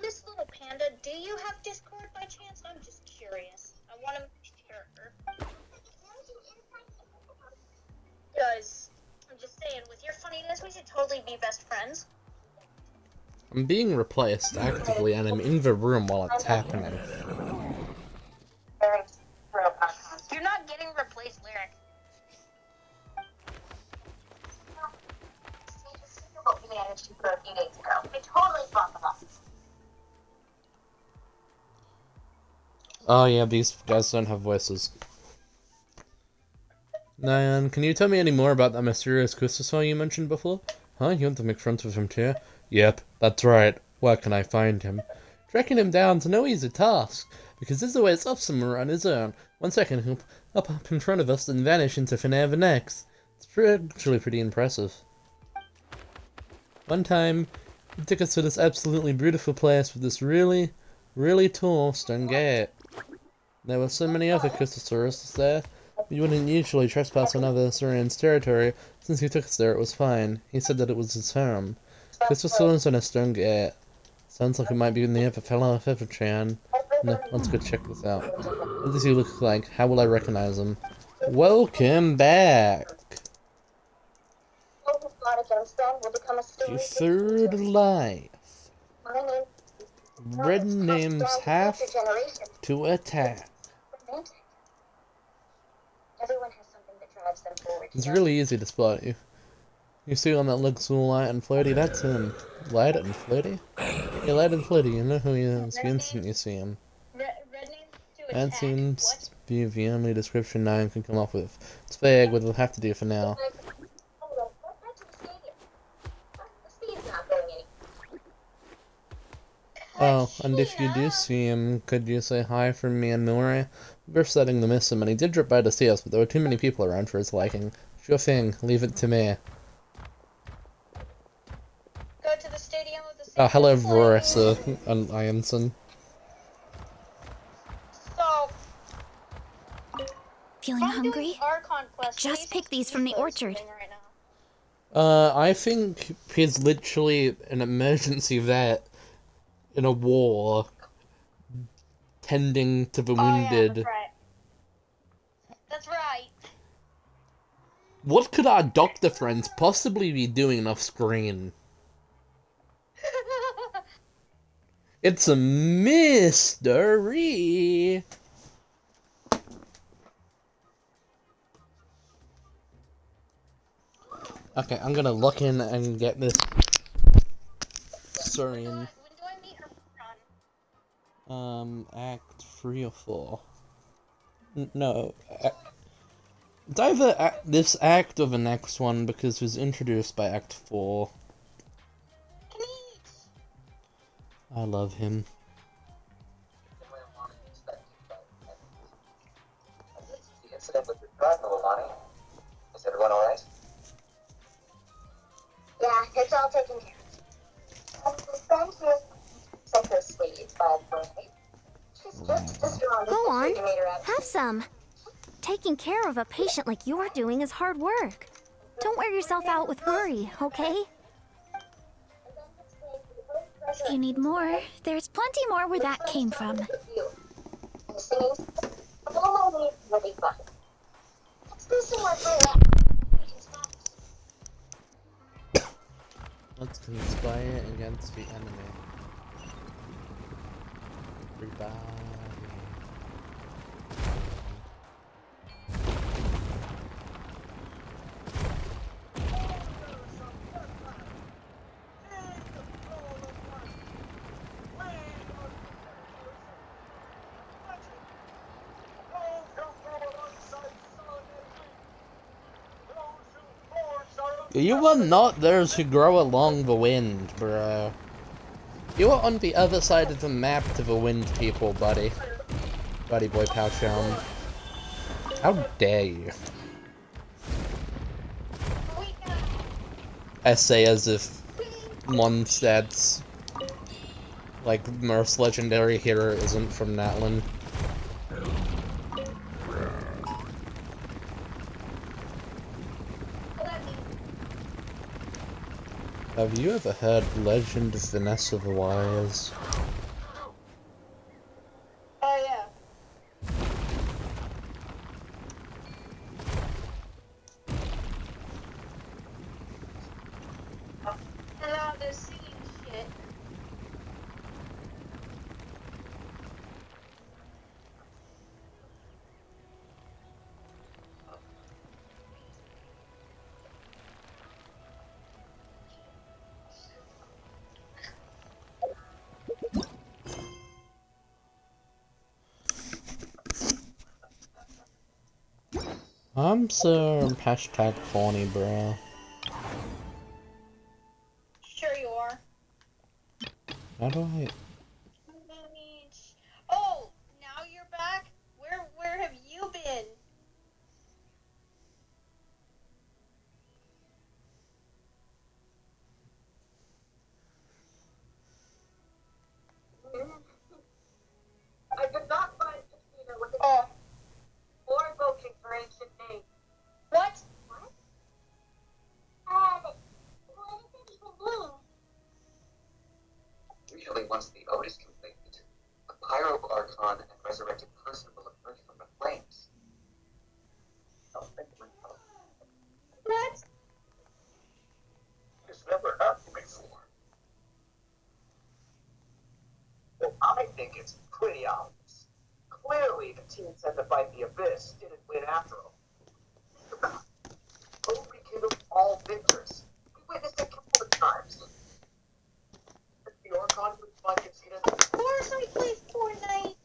Miss Little Panda, do you have Discord by chance? I'm just curious. I want to share. Because, I'm just saying, with your funniness, we should totally be best friends. I'm being replaced actively, and I'm in the room while it's happening. You're not getting replaced, Lyric. Oh yeah, these guys don't have voices. Nyan, can you tell me any more about that mysterious Kusasa you mentioned before? Huh? You want to make friends with him too? Yep, that's right. Where can I find him? Tracking him down's no easy task, because he's always off somewhere on his own. 1 second he'll pop up in front of us and vanish into thin air the next. It's actually pretty impressive. One time, he took us to this absolutely beautiful place with this really, really tall stone gate. There were so many other Kusasaurus there. You wouldn't usually trespass on other Saurian's territory. Since he took us there, it was fine. He said that it was his home. Kusasaurus on a stone gate. Sounds like it might be near the fellow Featherchan. No, let's go check this out. What does he look like? How will I recognize him? Welcome back! Your third life. Red names have to attack. It's really easy to spot you. You see one that looks all light and floaty, that's him. Light and floaty? Yeah, light and floaty, you know who he is the instant you see him. That seems to be the only description Nyan can come up with. It's vague, but it'll have to do for now. Oh, and if you do see him, could you say hi from me and Milray? We're starting to miss him, and he did drop by to see us, but there were too many people around for his liking. Sure thing, leave it to me. Go to the stadium of the Oh, hello, Voressa and Ianson. So, Feeling hungry? Archon quest, Just pick these from the orchard. right now. I think he's literally an emergency vet in a war, tending to the wounded. Yeah, that's right. What could our doctor friends possibly be doing off screen? It's a mystery! Okay, I'm gonna look in and get this Saurian. When do I meet Archon? Act 3 or 4. No. It's either this act or the next one, because it was introduced by Act 4. I love him. The incident with your cardinal, Lonnie. Is everyone alright? Yeah, it's all taken care of. Go on, have some. Taking care of a patient like you're doing is hard work. Don't wear yourself out with worry, okay? If you need more, there's plenty more where that came from. Let's conspire against the enemy. Everybody. You are not those who grow along the wind, bro. You are on the other side of the map to the wind people, buddy. Buddy boy Pouchon. How dare you? I say as if Mondstadt's, like, most legendary hero isn't from Natlan. Have you ever heard Legend of Vanessa the Wise? Oh yeah. And now they're singing shit. I'm so hashtag horny, bro. Sure you are. How do I? Oh, now you're back? Where have you been? I did not find Katrina with a or invoking her ancient name. What? What? What does it even mean? Usually once the ode is completed, a pyro archon and resurrected person will emerge from the flames. What? This never happened before. Well, I think it's pretty obvious. Clearly, the team sent to fight the Abyss didn't win after all. Think about it. Who became all victors? We witnessed it countless times. The Archon was my conceded. Of course I play Fortnite.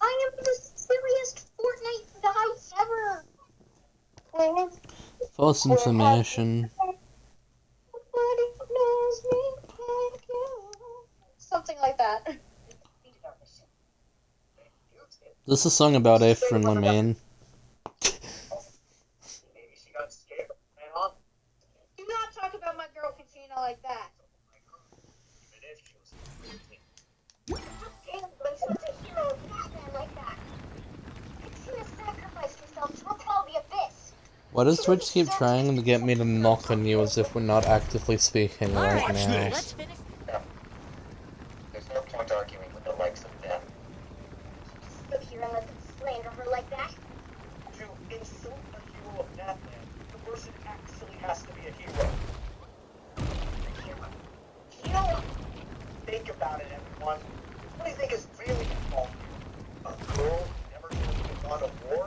I am the silliest Fortnite guy ever. False information. Nobody knows me like you. Something like that. This is a song about a friendly man. Maybe she got scared. Ran on. Do not talk about my girl Katrina like that. Even if she was crazy. Damn, when such a hero of Batman like that. Katrina sacrificed herself to repel the Abyss. Why does Twitch keep trying to get me to knock on you as if we're not actively speaking right now? There's no point arguing with the likes of them. Sit here and let them slander her like that. To insult a hero of Batman, the person actually has to be a hero. Hero? Think about it, everyone. What do you think is really involved here? A girl who never should have gone to war?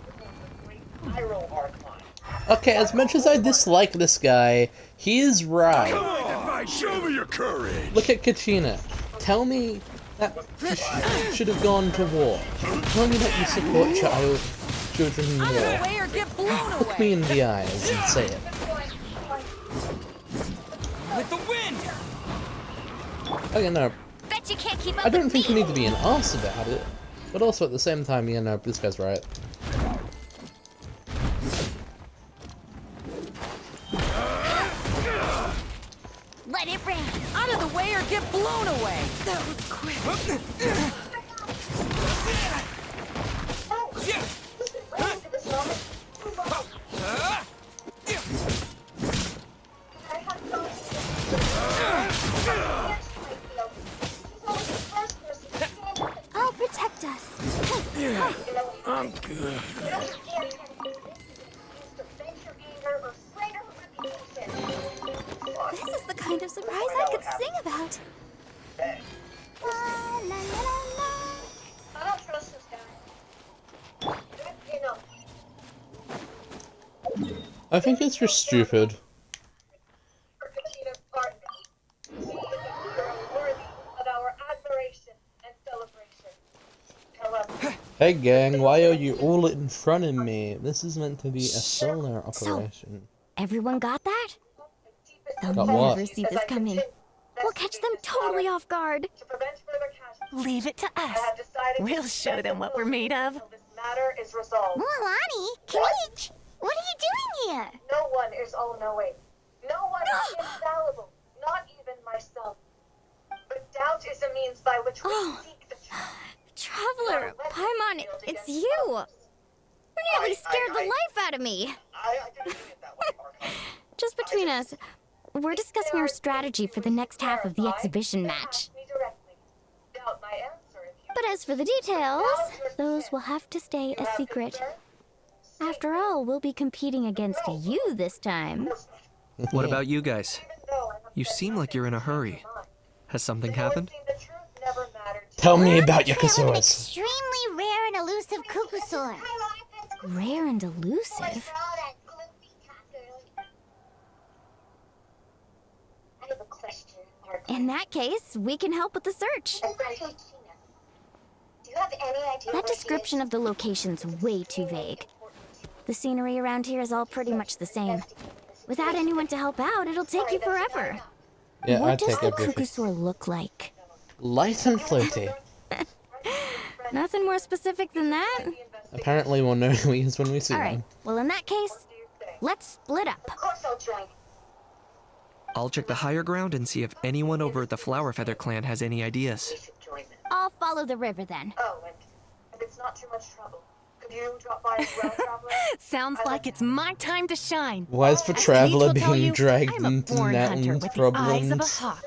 A great pyro archon. Okay, as much as I dislike this guy, he is right. Show me your courage! Look at Kachina. Tell me that you should have gone to war. Tell me that you support children in war. Look me in the eyes and say it. With the wind! Okay, no, Bet you can't keep up I don't with think you me. need to be an ass about it. But also at the same time, you know, this guy's right. Let it rain. Out of the way or get blown away! That was quick. I'll protect us. Yeah, I'm good. This is the kind of surprise I could sing about. La, la, la, la. I don't trust this guy. I think it's just stupid. Katina's partner. She is a hero worthy of our admiration and celebration. However, Hey gang, why are you all in front of me? This is meant to be a solar operation. Everyone got that? They'll Got what? never see this coming. We'll catch them totally off guard. to prevent further casualties, Leave it to I us. have decided We'll to show them what we're made of. until this matter is resolved. Milani, Keech, what are you doing here? No one is all-knowing. No one is infallible, not even myself. But doubt is a means by which we Oh. seek the truth. Traveler, Paimon, it's you. You nearly scared the life out of me. I didn't mean it that way, Archon. Just between us, We're discussing our strategy for the next half of the exhibition match. But as for the details, those will have to stay a secret. After all, we'll be competing against you this time. What about you guys? You seem like you're in a hurry. Has something happened? Tell me about An Yakusoras. extremely rare and elusive Kukusaur. Rare and elusive? I have a question, Mark. In that case, we can help with the search. Do you have any idea That description of the location's way too vague. The scenery around here is all pretty much the same. Without anyone to help out, it'll take you forever. Yeah, What I'd does take the everything. Kukusaur look like? Light and floaty. Nothing more specific than that? Apparently we'll know who he is when we see Alright, him. well in that case, let's split up. Of course I'll join. I'll check the higher ground and see if anyone over at the Flower Feather clan has any ideas. I'll follow the river then. Oh, and if it's not too much trouble, could you drop by as well, Traveler? Sounds like it's my time to shine. Why is the As traveler Denise will tell being you, dragged I'm a into born hunter mountains with the eyes of a problems? hawk.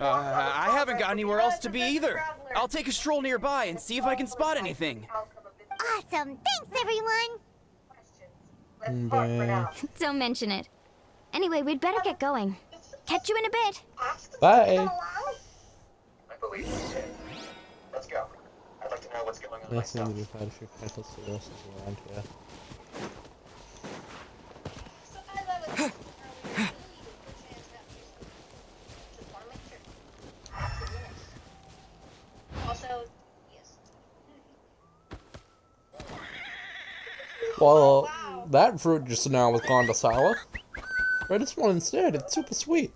I haven't got anywhere else to be either. I'll take a stroll nearby and see if I can spot anything. Awesome. Thanks, everyone. Don't mention it. Anyway, we'd better get going. Catch you in a bit. Bye. I believe you did. Let's go. I'd like to know what's going on Nice thing myself. to do quite a few titles to this around here. Also, yes. Well, that fruit just now was kinda sour. Try this one instead, it's super sweet.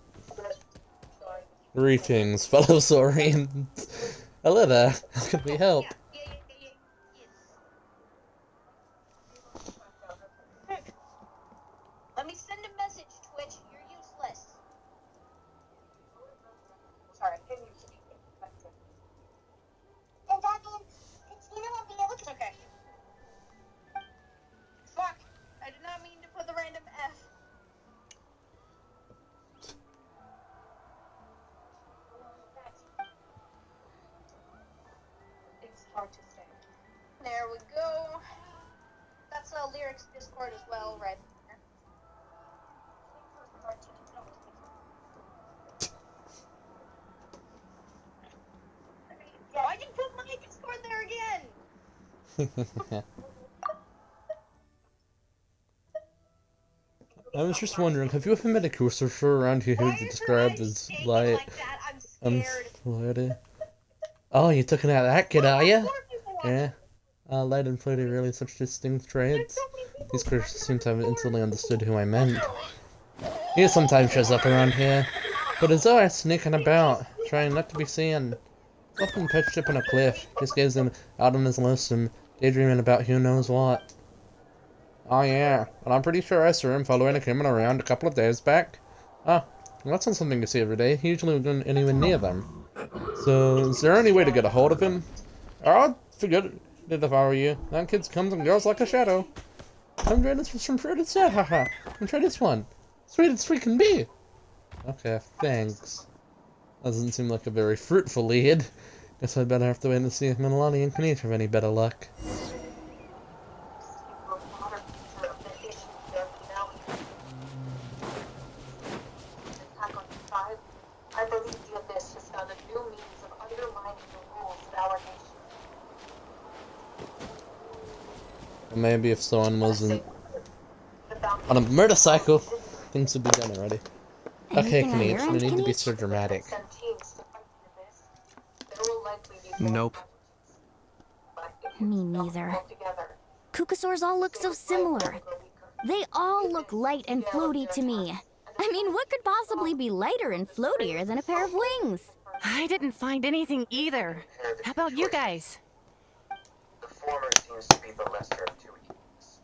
Greetings, fellow saurians. Hello there, how can we help? Let me send a message, Twitch. You're useless. Sorry, can you speak? Then that means Katina won't be able It's to. okay. Fuck. I did not mean to put the random F. It's hard to say. There we go. That's a lyrics Discord as well, right there. Why'd you put my Discord there again? I was just wondering, have you ever met a Kukusaur around here who's described as light and floaty? Oh, you're talking about that kid, are you? Yeah. Light and floaty are really such distinct traits. These creatures seem to have instantly understood who I meant. He sometimes shows up around here, but is always sneaking about, trying not to be seen. He's often perched up on a cliff, just gazing out on his lonesome, daydreaming about who knows what. Oh yeah, and I'm pretty sure I saw him following a human around a couple of days back. Ah, well, that's not something you see every day. He usually wouldn't anywhere near them. So, is there any way to get a hold of him? I'd forget it if I were you. That kid comes and goes like a shadow. I'm trying this from fruit instead, haha. I'm trying this one. Sweet as sweet can be. Okay, thanks. Doesn't seem like a very fruitful lead. Guess I'd better have to wait and see if Milani and Kanish have any better luck. I believe the Abyss has found a new means of undermining the rules of our nation. Maybe if someone wasn't on a motorcycle, things would be done already. Okay, Kanish, no need to be so dramatic. Nope. Me neither. Kukusaurs all look so similar. They all look light and floaty to me. I mean, what could possibly be lighter and floatier than a pair of wings? I didn't find anything either. How about you guys? The former seems to be the lesser of two evils.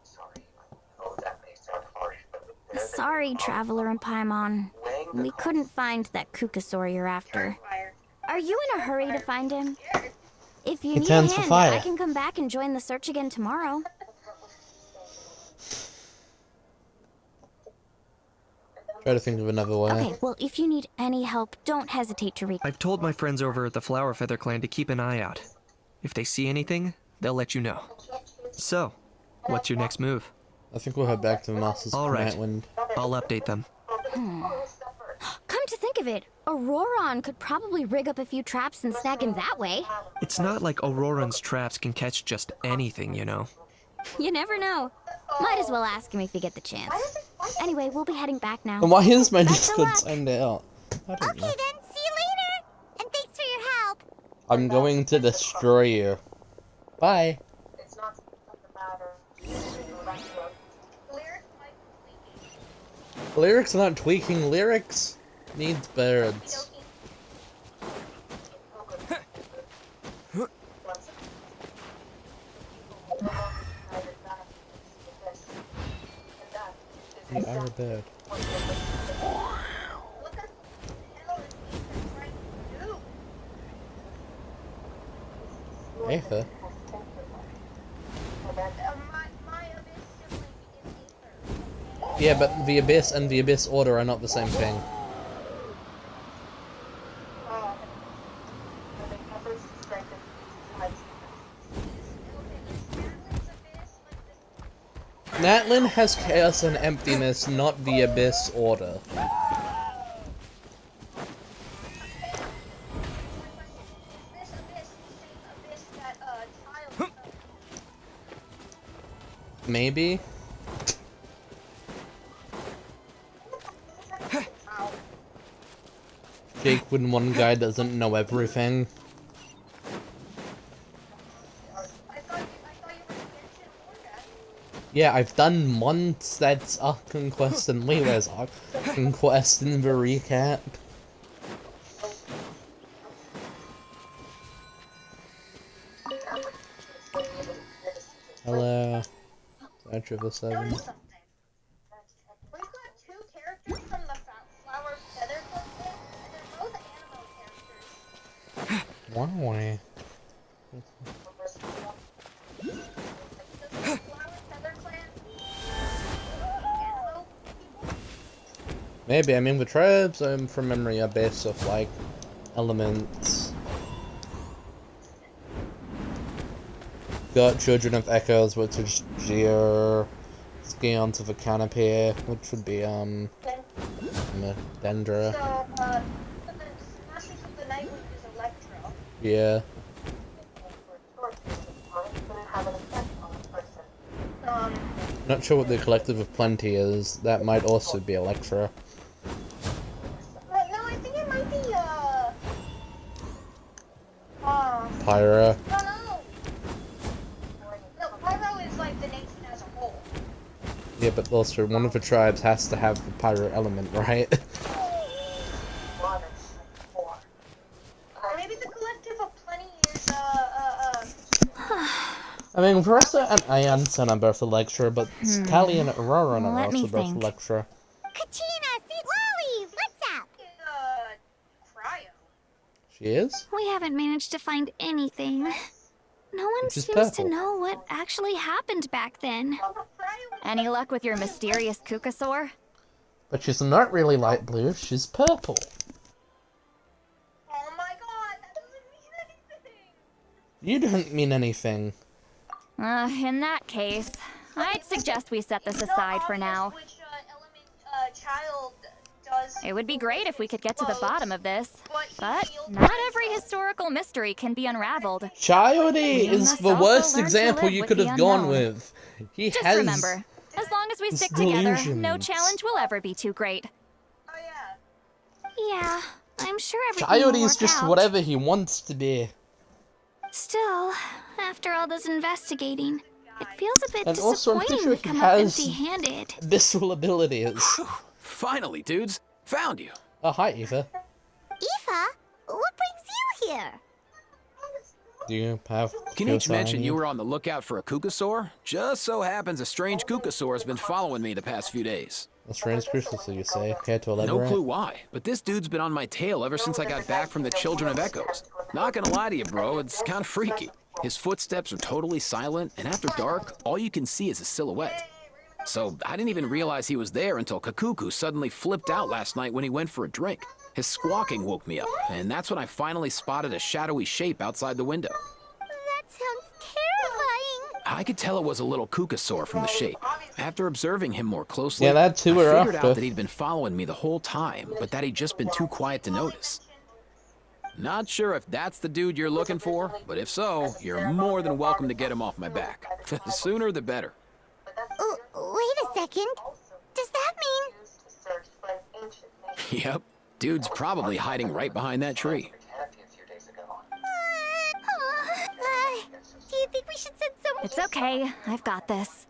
Sorry, I know that may sound harsh, but Sorry, Traveler and Paimon. We couldn't find that Kukusaur you're after. Are you in a hurry to find him? If you need a turns for hand, fire. I can come back and join the search again tomorrow. Try to think of another way. Okay, well, if you need any help, don't hesitate to reach. I've told my friends over at the Flower Feather Clan to keep an eye out. If they see anything, they'll let you know. So, what's your next move? I think we'll head back to the Masters of All right. Nightwind. I'll update them. Come to think of it, Auroron could probably rig up a few traps and snag him that way. It's not like Auroran's traps can catch just anything, you know. You never know. Might as well ask him if you get the chance. Anyway, we'll be heading back now. And why is my Best of Discord luck. timed out? I don't Okay know. then, see you later. And thanks for your help. I'm going to destroy you. Bye. It's not the matter. Lyrics not tweaking. Lyrics needs birds. You are a bird. Aether? Yeah, but the Abyss and the Abyss Order are not the same thing. Natlin has chaos and emptiness, not the Abyss Order. Maybe? Jake, when one guy doesn't know everything. Yeah, I've done Mondstadt's Ark Conquest and Leeway's Ark Conquest in the recap. Hello. Statue of the Seven. We've got two characters from the Flower Feather Clan, and they're both animal characters. Why? Maybe, I mean, the tribes, from memory, are based off, like, elements. Got Children of Echoes, which is Gear, Scions of a Canopy, which would be, Dendra. So, the Masters of the Nightwind is Electro. Yeah. Not sure what the Collective of Plenty is. That might also be Electra. No, I think it might be, Pyra. No, Pyro is like the nation as a whole. Yeah, but also one of the tribes has to have the Pyro element, right? Maybe the Collective of Plenty is, I mean, Versa and Ianson are both Electra, but Tali and Aurora are also both Electra. Kachina, sweet lollies, what's up? Cryo. She is? We haven't managed to find anything. No one Which is seems to purple. know what actually happened back then. Any luck with your mysterious Kukasaur? But she's not really light blue, she's purple. Oh my god, that doesn't mean anything! You don't mean anything. In that case, I'd suggest we set this aside for now. Which element child does It would be great if we could get to the bottom of this, but but not every historical mystery can be unraveled. Childy We is must the also worst learn to example live you with could the have gone unknown. with. He Just has... remember, as long as we stick together, no delusions. challenge will ever be too great. Yeah, I'm sure everything will Childy is work just out. whatever he wants to be. Still, after all this investigating, it feels a bit And also, I'm pretty disappointing sure to he come up has empty-handed. visceral abilities. Finally, dudes. Found you. Oh, hi, Eva. Aoife, what brings you here? Do you have... Kinich mentioned you were on the lookout for a Kukasaur. Just so happens a strange Kukasaur has been following me the past few days. A strange creature, so you say? Care to No elaborate? clue why, but this dude's been on my tail ever since I got back from the Children of Echoes. Not gonna lie to you, bro, it's kind of freaky. His footsteps are totally silent, and after dark, all you can see is a silhouette. So I didn't even realize he was there until Kakuku suddenly flipped out last night when he went for a drink. His squawking woke me up, and that's when I finally spotted a shadowy shape outside the window. That sounds terrifying. I could tell it was a little Kukasaur from the shape. After observing him more closely, Yeah, that too I we're figured after. out that he'd been following me the whole time, but that he'd just been too quiet to notice. Not sure if that's the dude you're looking for, but if so, you're more than welcome to get him off my back. The sooner the better. Wait a second. Does that mean... Yep, dude's probably hiding right behind that tree. Do you think we should send someone? It's okay. I've got this.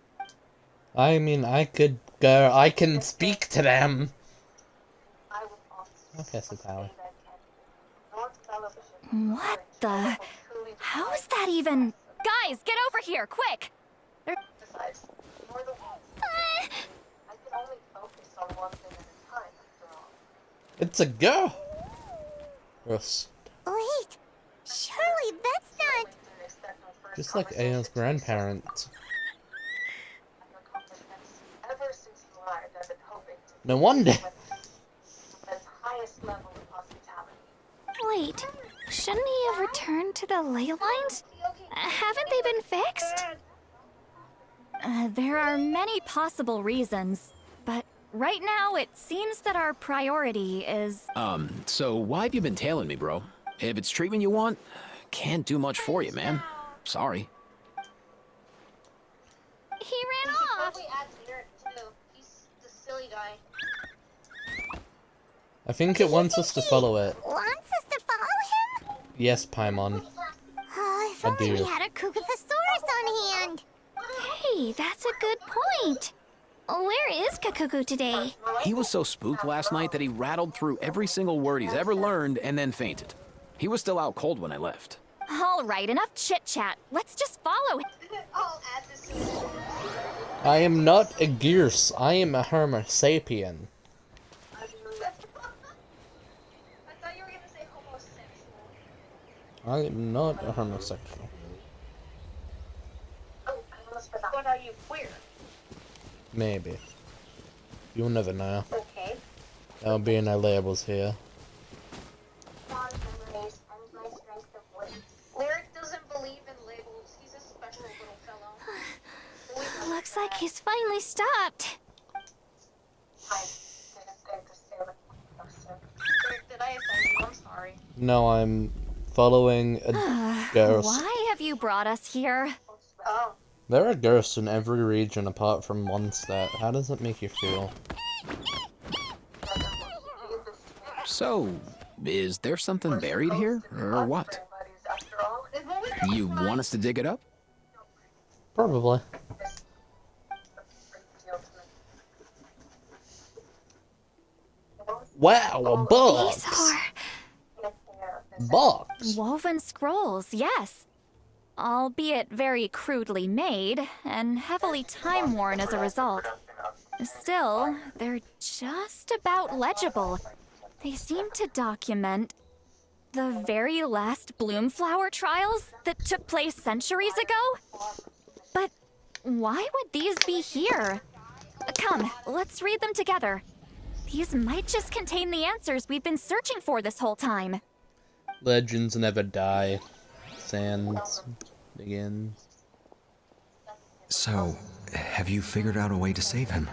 I mean, I could go. I can speak to them. Okay, so Tyler. What the? How is that even? Guys, get over here, quick! It's a girl. Gross. Wait, surely that's not... Just like Aya's grandparents. No wonder. Wait, shouldn't he have returned to the ley lines? Haven't they been fixed? There are many possible reasons, but right now it seems that our priority is... So why have you been tailing me, bro? If it's treatment you want, can't do much for you, man. Sorry. He ran off. He's the silly guy. I think it wants us to follow it. Wants us to follow him? Yes, Paimon. If only we had a Kukasaurus on hand. Hey, that's a good point. Where is Kakuku today? He was so spooked last night that he rattled through every single word he's ever learned and then fainted. He was still out cold when I left. All right, enough chit-chat. Let's just follow him. I am not a Gears. I am a Homo sapien. I am not a homosexual. But are you queer? Maybe. You'll never know. Okay. There'll be no labels here. Lyric doesn't believe in labels. He's a special little fellow. Looks like he's finally stopped. Lyric, did I offend you? I'm sorry. No, I'm following a ghost. Why have you brought us here? Oh. There are ghosts in every region apart from Mondstadt. How does it make you feel? So, is there something buried here, or what? You want us to dig it up? Probably. Wow, a bug! These are... Bugs! Woven scrolls, yes. Albeit very crudely made, and heavily time-worn as a result. Still, they're just about legible. They seem to document the very last bloom flower trials that took place centuries ago? But why would these be here? Come, let's read them together. These might just contain the answers we've been searching for this whole time. Legends never die. Sands begins. So, have you figured out a way to save him?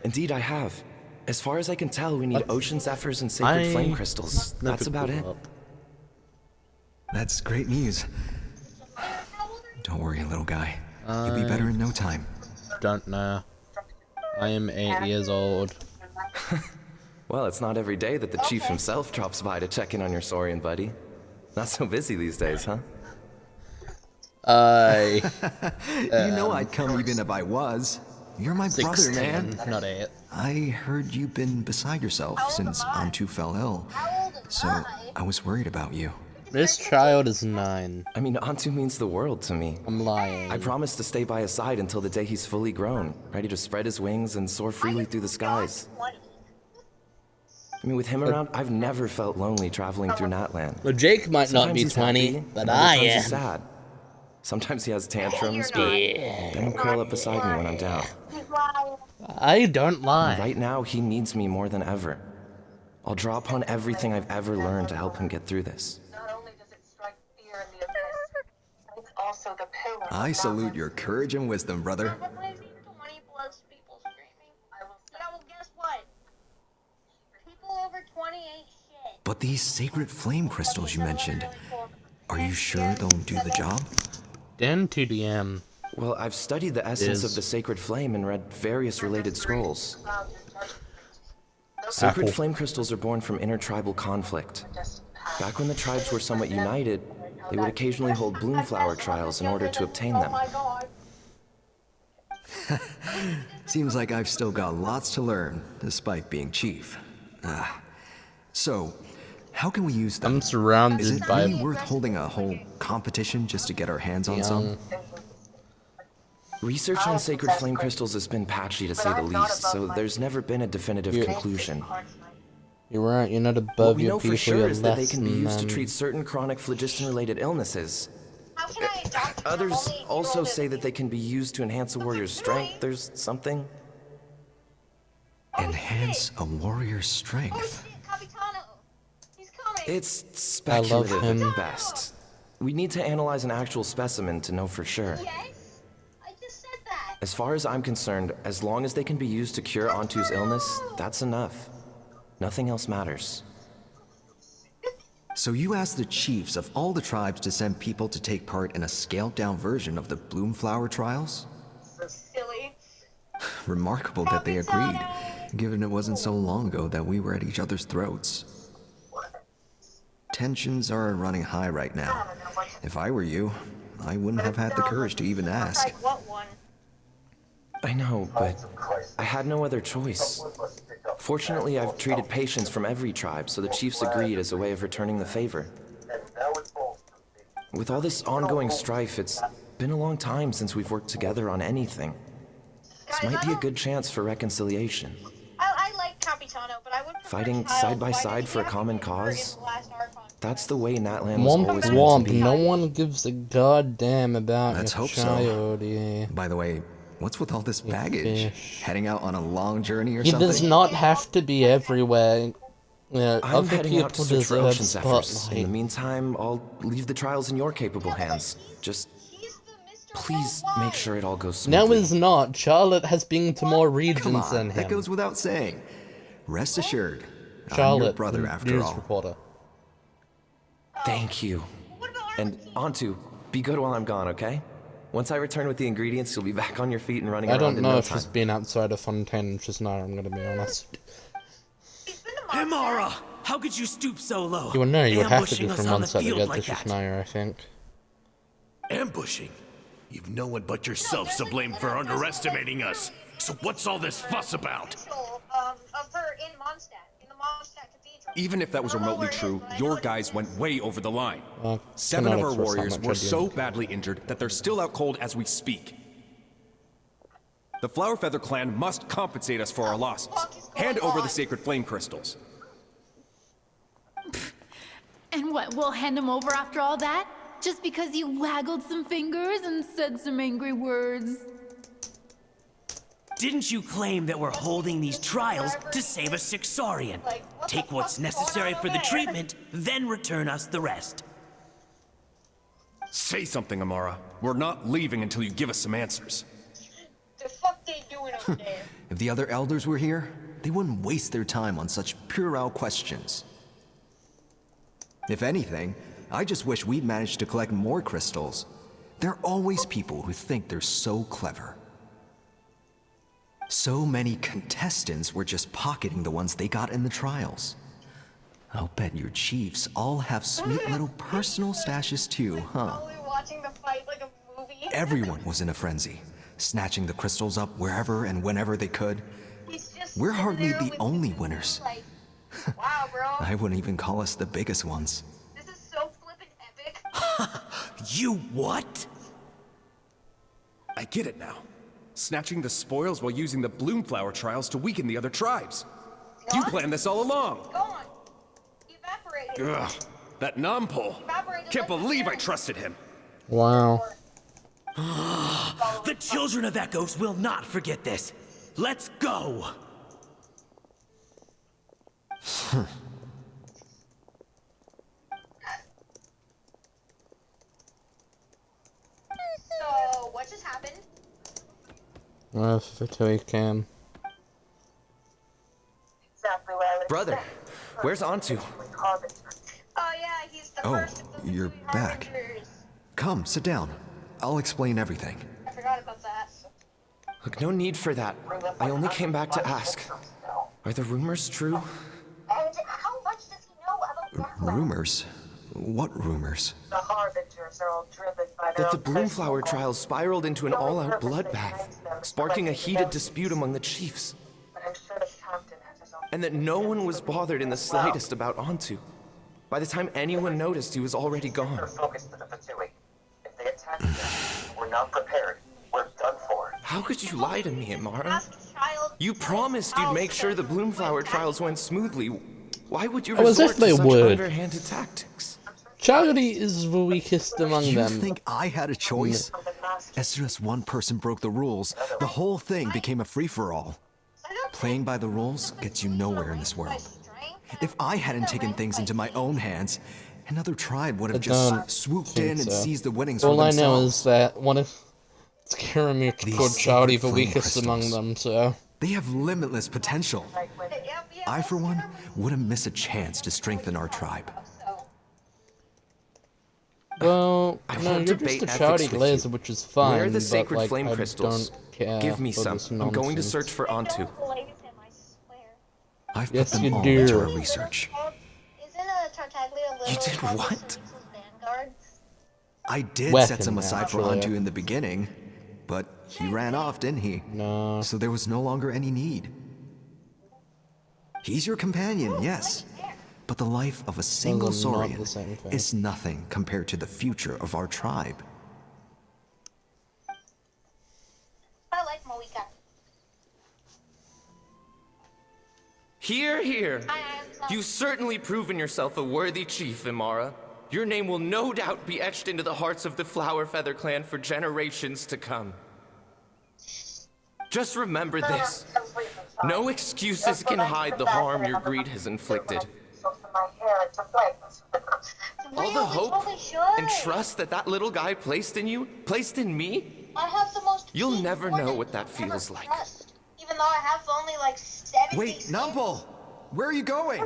Indeed, I have. As far as I can tell, we need ocean zephyrs and sacred flame crystals. That's about it. That's great news. Don't worry, little guy. You'll be better in no time. Don't know. I am 8 years old. Well, it's not every day that the chief himself drops by to check in on your Saurian buddy. Not so busy these days, huh? You know I'd come even if I was. You're my brother, man. Not 8. I heard you've been beside yourself since Antu fell ill, so I was worried about you. This child is 9. I mean, Antu means the world to me. I'm lying. I promised to stay by his side until the day he's fully grown, ready to spread his wings and soar freely through the skies. I mean, with him around, I've never felt lonely traveling through Natland. Well, Jake might not Sometimes be he's 20, happy, but and other I times am. he's sad. Sometimes he has tantrums, but then he'll curl up beside me when I'm down. I don't lie. And right now, he needs me more than ever. I'll draw upon everything I've ever learned to help him get through this. Not only does it strike fear in the abyss, it's also the pillar. I salute your courage and wisdom, brother. But these sacred flame crystals you mentioned, are you sure they'll do the job? Dan TDM. Well, I've studied the essence of the sacred flame and read various related scrolls. Sacred flame crystals are born from intertribal conflict. Back when the tribes were somewhat united, they would occasionally hold bloomflower trials in order to obtain them. Seems like I've still got lots to learn, despite being chief. So, how can we use them? I'm surrounded Is it by really worth holding a whole competition just to get our hands on some? Research on sacred flame crystals has been patchy to say the least, so there's never been a definitive conclusion. You're right, you're not What above we your know people, for sure you're is that they less can be than used to them. treat certain chronic phlogiston-related illnesses. Others also say that they can be used to enhance a warrior's strength. There's something. Enhance a warrior's strength. It's I love speculative him. at best. We need to analyze an actual specimen to know for sure. As far as I'm concerned, as long as they can be used to cure Antu's illness, that's enough. Nothing else matters. So you asked the chiefs of all the tribes to send people to take part in a scaled-down version of the Bloomflower trials? Silly. Remarkable that they agreed, given it wasn't so long ago that we were at each other's throats. Tensions are running high right now. If I were you, I wouldn't have had the courage to even ask. I know, but I had no other choice. Fortunately, I've treated patients from every tribe, so the chiefs agreed as a way of returning the favor. With all this ongoing strife, it's been a long time since we've worked together on anything. This might be a good chance for reconciliation. I like Capitano, but I would prefer Fighting Child side by fighting side for a the common Archon in cause, the last Archon. that's the way Natlan was Womp always meant to womp, be. no one gives a goddamn about Let's your hope so. child, yeah. By the way, what's with all this You baggage? fish. Heading out on a long journey or He something? does not have to be everywhere. Yeah, I'm other heading out to people search for deserve Ocean Zephyrs. In the spotlight. meantime, I'll leave the trials in your capable hands. Just please make sure it all goes No, smoothly. it's not. Charlotte has been to more regions Come on, than that him. goes without saying. Rest assured, I'm your Charlotte, brother the after news all. reporter. Thank you. And Antu, be good while I'm gone, okay? Once I return with the ingredients, you'll be back on your feet and running I around don't in know no if time. she's been outside of Fontaine and Chisnara, I'm gonna be honest. Himara, how could you stoop so low? You would know, you would have to be Ambushing us from on the Munster to field get like to that. Chisnara, I think. Ambushing? You've no one but yourself to blame for underestimating us. So what's all this fuss about? Of her in Mondstadt, in the Mondstadt Cathedral. Even if that was remotely true, your guys went way over the line. 7 cannot of our express how warriors much were I do. so badly injured that they're still out cold as we speak. The Flower Feather clan must compensate us for our losses. Hand over the sacred flame crystals. And what, we'll hand him over after all that? Just because you waggled some fingers and said some angry words? Didn't you claim that we're holding these trials to save a Sixorian? Take what's necessary for the treatment, then return us the rest. Say something, Amara. We're not leaving until you give us some answers. The fuck they doing over there? If the other elders were here, they wouldn't waste their time on such puerile questions. If anything, I just wish we'd managed to collect more crystals. There are always people who think they're so clever. So many contestants were just pocketing the ones they got in the trials. I'll bet your chiefs all have sweet little personal stashes too, huh? Watching the fight like a movie. Everyone was in a frenzy, snatching the crystals up wherever and whenever they could. We're hardly the only winners. Wow, bro. I wouldn't even call us the biggest ones. This is so flippin' epic. You what? I get it now. Snatching the spoils while using the Bloomflower trials to weaken the other tribes. You planned this all along. Go on. Evaporated. Ugh, that Nampol. Can't believe I trusted him. Wow. The children of Echoes will not forget this. Let's go! So, what just happened? Fatui cam. Exactly what I would Brother, expect. where's Antu? Oh yeah, he's the Oh, first of the you're three back. Harbingers. Come, sit down. I'll explain everything. I forgot about that. Look, no need for that. I only came back to ask. Are the rumors true? And how much does he know about that? Rumors? What rumors? The Harbingers are all driven by their That the own Bloomflower trials spiraled into an all-out bloodbath, sparking a heated dispute among the chiefs. But I'm sure the captain has his own. And that no one was bothered in the slightest about Antu. By the time anyone noticed, he was already They're gone. focused to the Fatui. If they attack us, we're not prepared. We're done for. How could you lie to me, Amara? Ask child. You promised you'd make sure the Bloomflower trials went smoothly. Why would you Oh, as resort if they to such would. underhanded tactics? Charity is the weakest among You them. think I had a choice? As soon as one person broke the rules, the whole thing became a free-for-all. Playing by the rules gets you nowhere in this world. If I hadn't taken things into my own hands, another tribe would have I don't just swooped think in and so. seized the winnings All for I know themselves. is that one of Karamir These called Charity the sacred flame weakest among crystals. them, so... They have limitless potential. I, for one, wouldn't miss a chance to strengthen our tribe. Well, I no, won't you're debate just a ethics Charity with Glazer, you. which is fine, Where are the but, sacred like, flame I crystals? don't care Give me for some. this I'm going to nonsense. search for Antu. I've Yes, put you them all do. into our research. Isn't a Tartaglia little? You did called what? Lisa's Vanguard? I did Weapon, set some aside for actually. Antu in the beginning, but he ran off, didn't he? No. So there was no longer any need. He's your companion, yes. But the life of a single Those are not the Saurian same thing. is nothing compared to the future of our tribe. I like Moika. Hear, hear. You've certainly proven yourself a worthy chief, Imara. Your name will no doubt be etched into the hearts of the Flower Feather clan for generations to come. Just remember this. No excuses can hide the harm your greed has inflicted. All the hope and trust that that little guy placed in you, placed in me, I have the most. you'll never know what that feels like. Trust, even though I have only like 70. Wait, Numpel! Where are you going?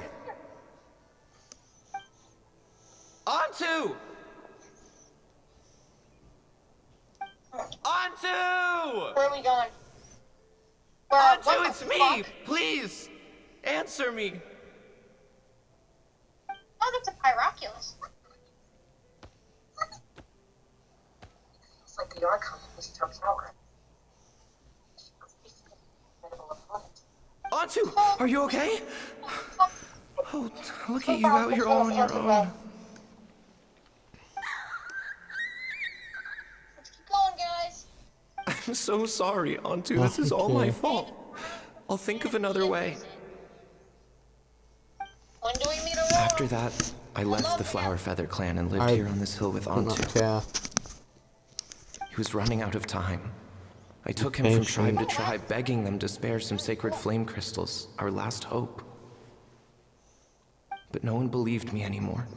Antu! Antu! Where are we going? Antu, it's me! Please! Answer me! Oh, that's a Pyroculus. It's like the Archon was her power. Antu, are you okay? Oh, look at you out here all on your own. Let's keep going, guys. I'm so sorry, Antu. This is all my fault. I'll think of another way. When do we meet a After that, I left the Flower Feather clan and lived here on this hill with do not Antu. care. He was running out of time. I took him from tribe to tribe, begging them to spare some sacred flame crystals, our last hope. But no one believed me anymore.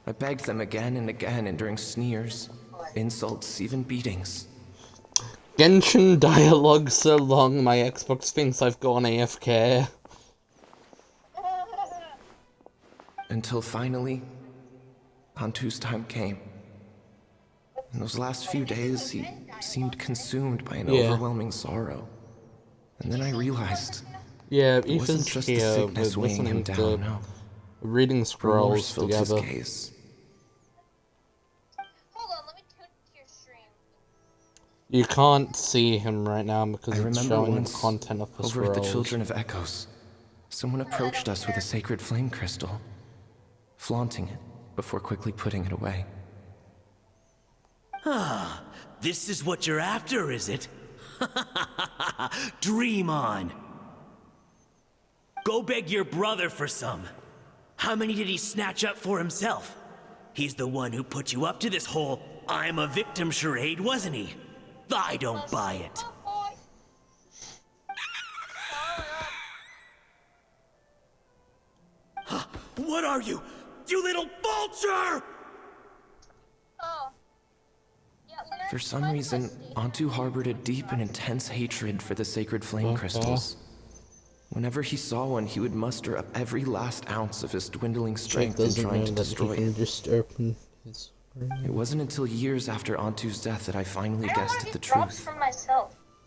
I begged them again and again, enduring sneers, insults, even beatings. Genshin dialogue so long, my Xbox thinks I've gone AFK. Until finally, Antu's time came. In those last few days, he seemed consumed by an Yeah. overwhelming sorrow. And then I realized Yeah, it wasn't Ethan's just the here sickness with weighing him listening down, to no. reading scrolls Remorse filled his together. gaze. Hold on, let me tune to your stream. You can't see him right now because I it's remember showing the once, content of the over at the scrolls. Children of Echoes, someone approached us with a sacred flame crystal, flaunting it before quickly putting it away. Ah, this is what you're after, is it? Dream on. Go beg your brother for some. How many did he snatch up for himself? He's the one who put you up to this whole I'm a victim charade, wasn't he? I don't buy it. What are you? You little vulture! For some reason, Antu harbored a deep and intense hatred for the sacred flame crystals. Whenever he saw one, he would muster up every last ounce of his dwindling strength in trying to destroy it. It wasn't until years after Antu's death that I finally guessed at the truth.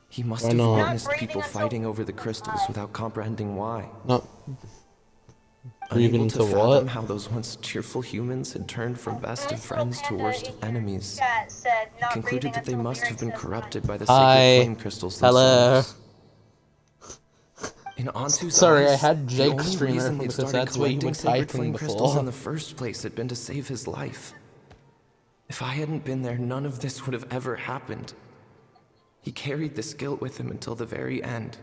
He must have witnessed people fighting over the crystals without comprehending why. Unable to fathom how those once cheerful humans had turned from best of friends to worst of enemies, he concluded that they must have been corrupted by the sacred flame crystals themselves. In Antu's Sorry, eyes, I had Jake the only streamer reason he'd because started that's what he collecting was sacred typing flame crystals before. in the first place had been to save his life. If I hadn't been there, none of this would have ever happened. He carried this guilt with him until the very end.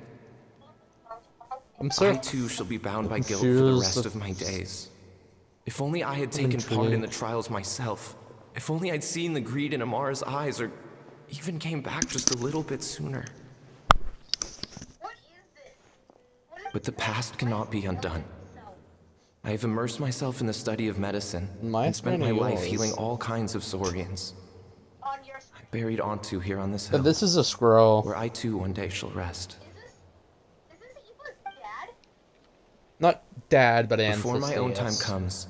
I too shall be bound by guilt for the rest of my days. If only I had taken part in the trials myself. If only I'd seen the greed in Amara's eyes, or even came back just a little bit sooner. But the past cannot be undone. I have immersed myself in the study of medicine and spent my life healing all kinds of Saurians. I buried Antu here on this hill. This is a scroll. Where I too one day shall rest. Not dad, but ancestor. Before my own time comes,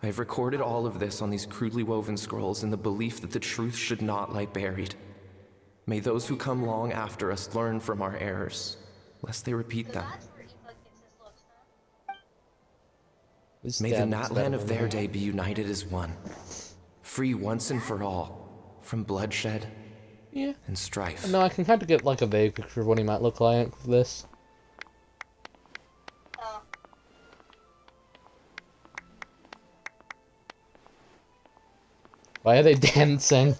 I have recorded all of this on these crudely woven scrolls in the belief that the truth should not lie buried. May those who come long after us learn from our errors, lest they repeat them. May the Natlan of their day be united as one, free once and for all from bloodshed and strife. No, I can kind of get like a vague picture of what he might look like with this. Why are they dancing?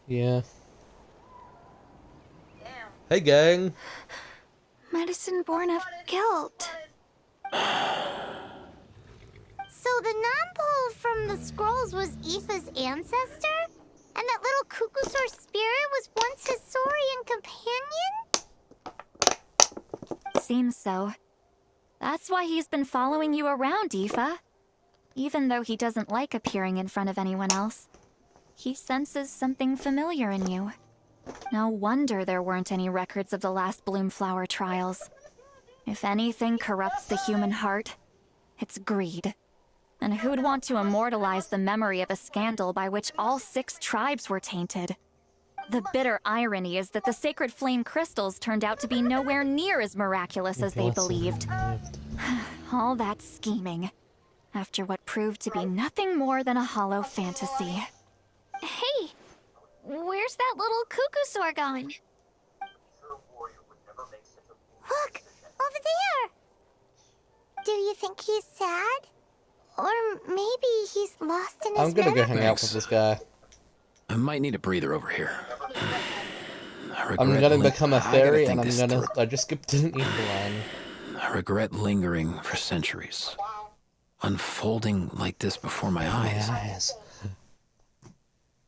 Yeah. Hey, gang. Medicine born of guilt. So the non-pole from the scrolls was Aoife's ancestor? And that little Cuckoosaur spirit was once his Saurian companion? Seems so. That's why he's been following you around, Aoife. Even though he doesn't like appearing in front of anyone else, he senses something familiar in you. No wonder there weren't any records of the last Bloomflower trials. If anything corrupts the human heart, it's greed. And who'd want to immortalize the memory of a scandal by which all 6 tribes were tainted? The bitter irony is that the sacred flame crystals turned out to be nowhere near as miraculous as they believed. All that scheming, after what proved to be nothing more than a hollow fantasy. Hey, where's that little Cuckoosaur going? Look, over there! Do you think he's sad? Or maybe he's lost in his I'm gonna go hang out Thanks. with this guy. I might need a breather over here. I'm gonna become a fairy and I just skipped an evil line. I regret lingering for centuries. Unfolding like this before my eyes.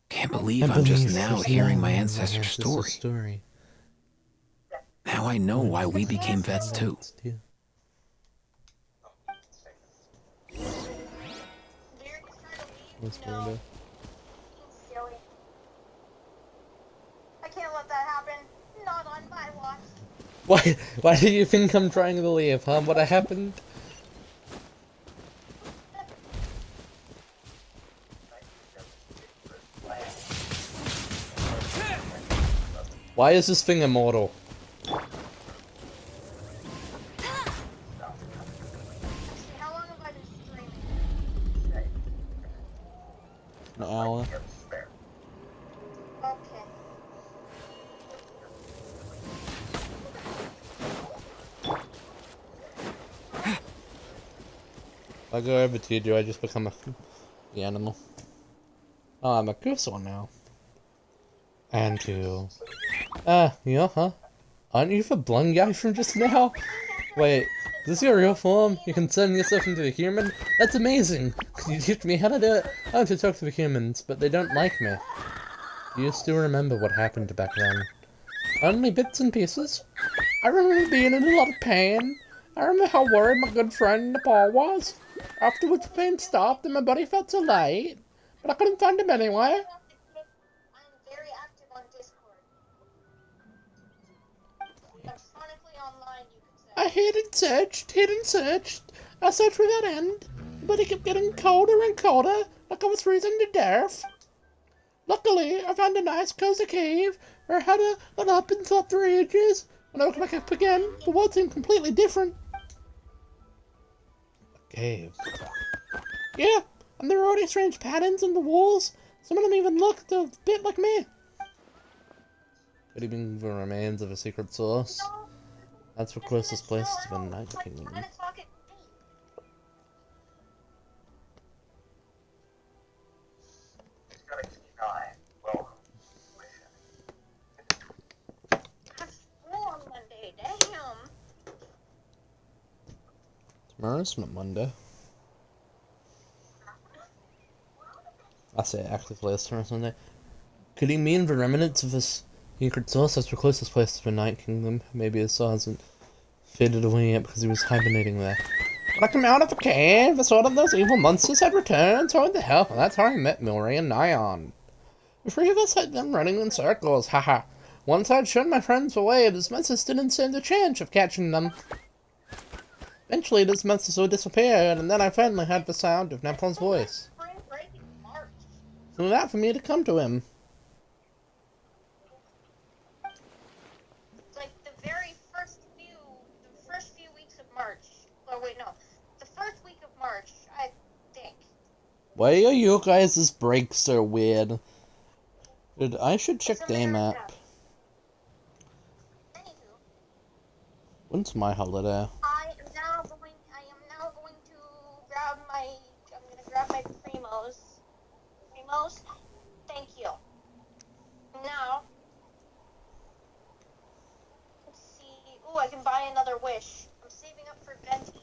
Can't believe I'm just now hearing my ancestor's story. Now I know why we became vets too. I can't let that happen. Not on my watch. Why do you think I'm trying to leave, huh? What happened? Why is this thing immortal? How long have I been streaming? An hour. Okay. If I go over to you, do I just become the animal? Oh, I'm a cursor now. And two. Yeah, huh? Aren't you the blonde guy from just now? Wait, Is this your real form? You can send yourself into a human? That's amazing! You teach me how to do it. I want to talk to the humans, but they don't like me. Do you still remember what happened back then? Only bits and pieces. I remember being in a lot of pain. I remember how worried my good friend Nepal was. Afterwards, the pain stopped and my body felt so light. But I couldn't find him anywhere. I'm very active on Discord. Electronically online, you could say. I hid and searched. I searched without end. But it kept getting colder and colder, like I was freezing to death. Luckily, I found a nice cozy cave where I had got up and slept for ages. When I woke back up again, the world seemed completely different. A cave. Yeah, and there were all these strange patterns in the walls. Some of them even looked a bit like me. Could have been the remains of a secret source. That's the closest place to the Night Kingdom. On Monday, damn. Tomorrow's not Monday. I say actively as tomorrow's Monday. Could he mean the remnants of this secret source? That's the closest place to the Night Kingdom. Maybe his soul hasn't faded away yet because he was hibernating there. When I came out of the cave, I saw that those evil monsters had returned toward the help, and that's how I met Milray and Nyan. The three of us had them running in circles, haha. Once I'd shown my friends the way, those monsters didn't stand a chance of catching them. Eventually, those monsters all disappeared, and then I finally heard the sound of Nepal's voice. So that for me to come to him. Like the very first few weeks of March. Oh wait, no, the first week of March, I think. Why are you guys' breaks so weird? Dude, I should check the map. When's my holiday? I am now going to grab my. I'm gonna grab my primos. Primos. Thank you. Now, let's see. Ooh, I can buy another wish. I'm saving up for Venti.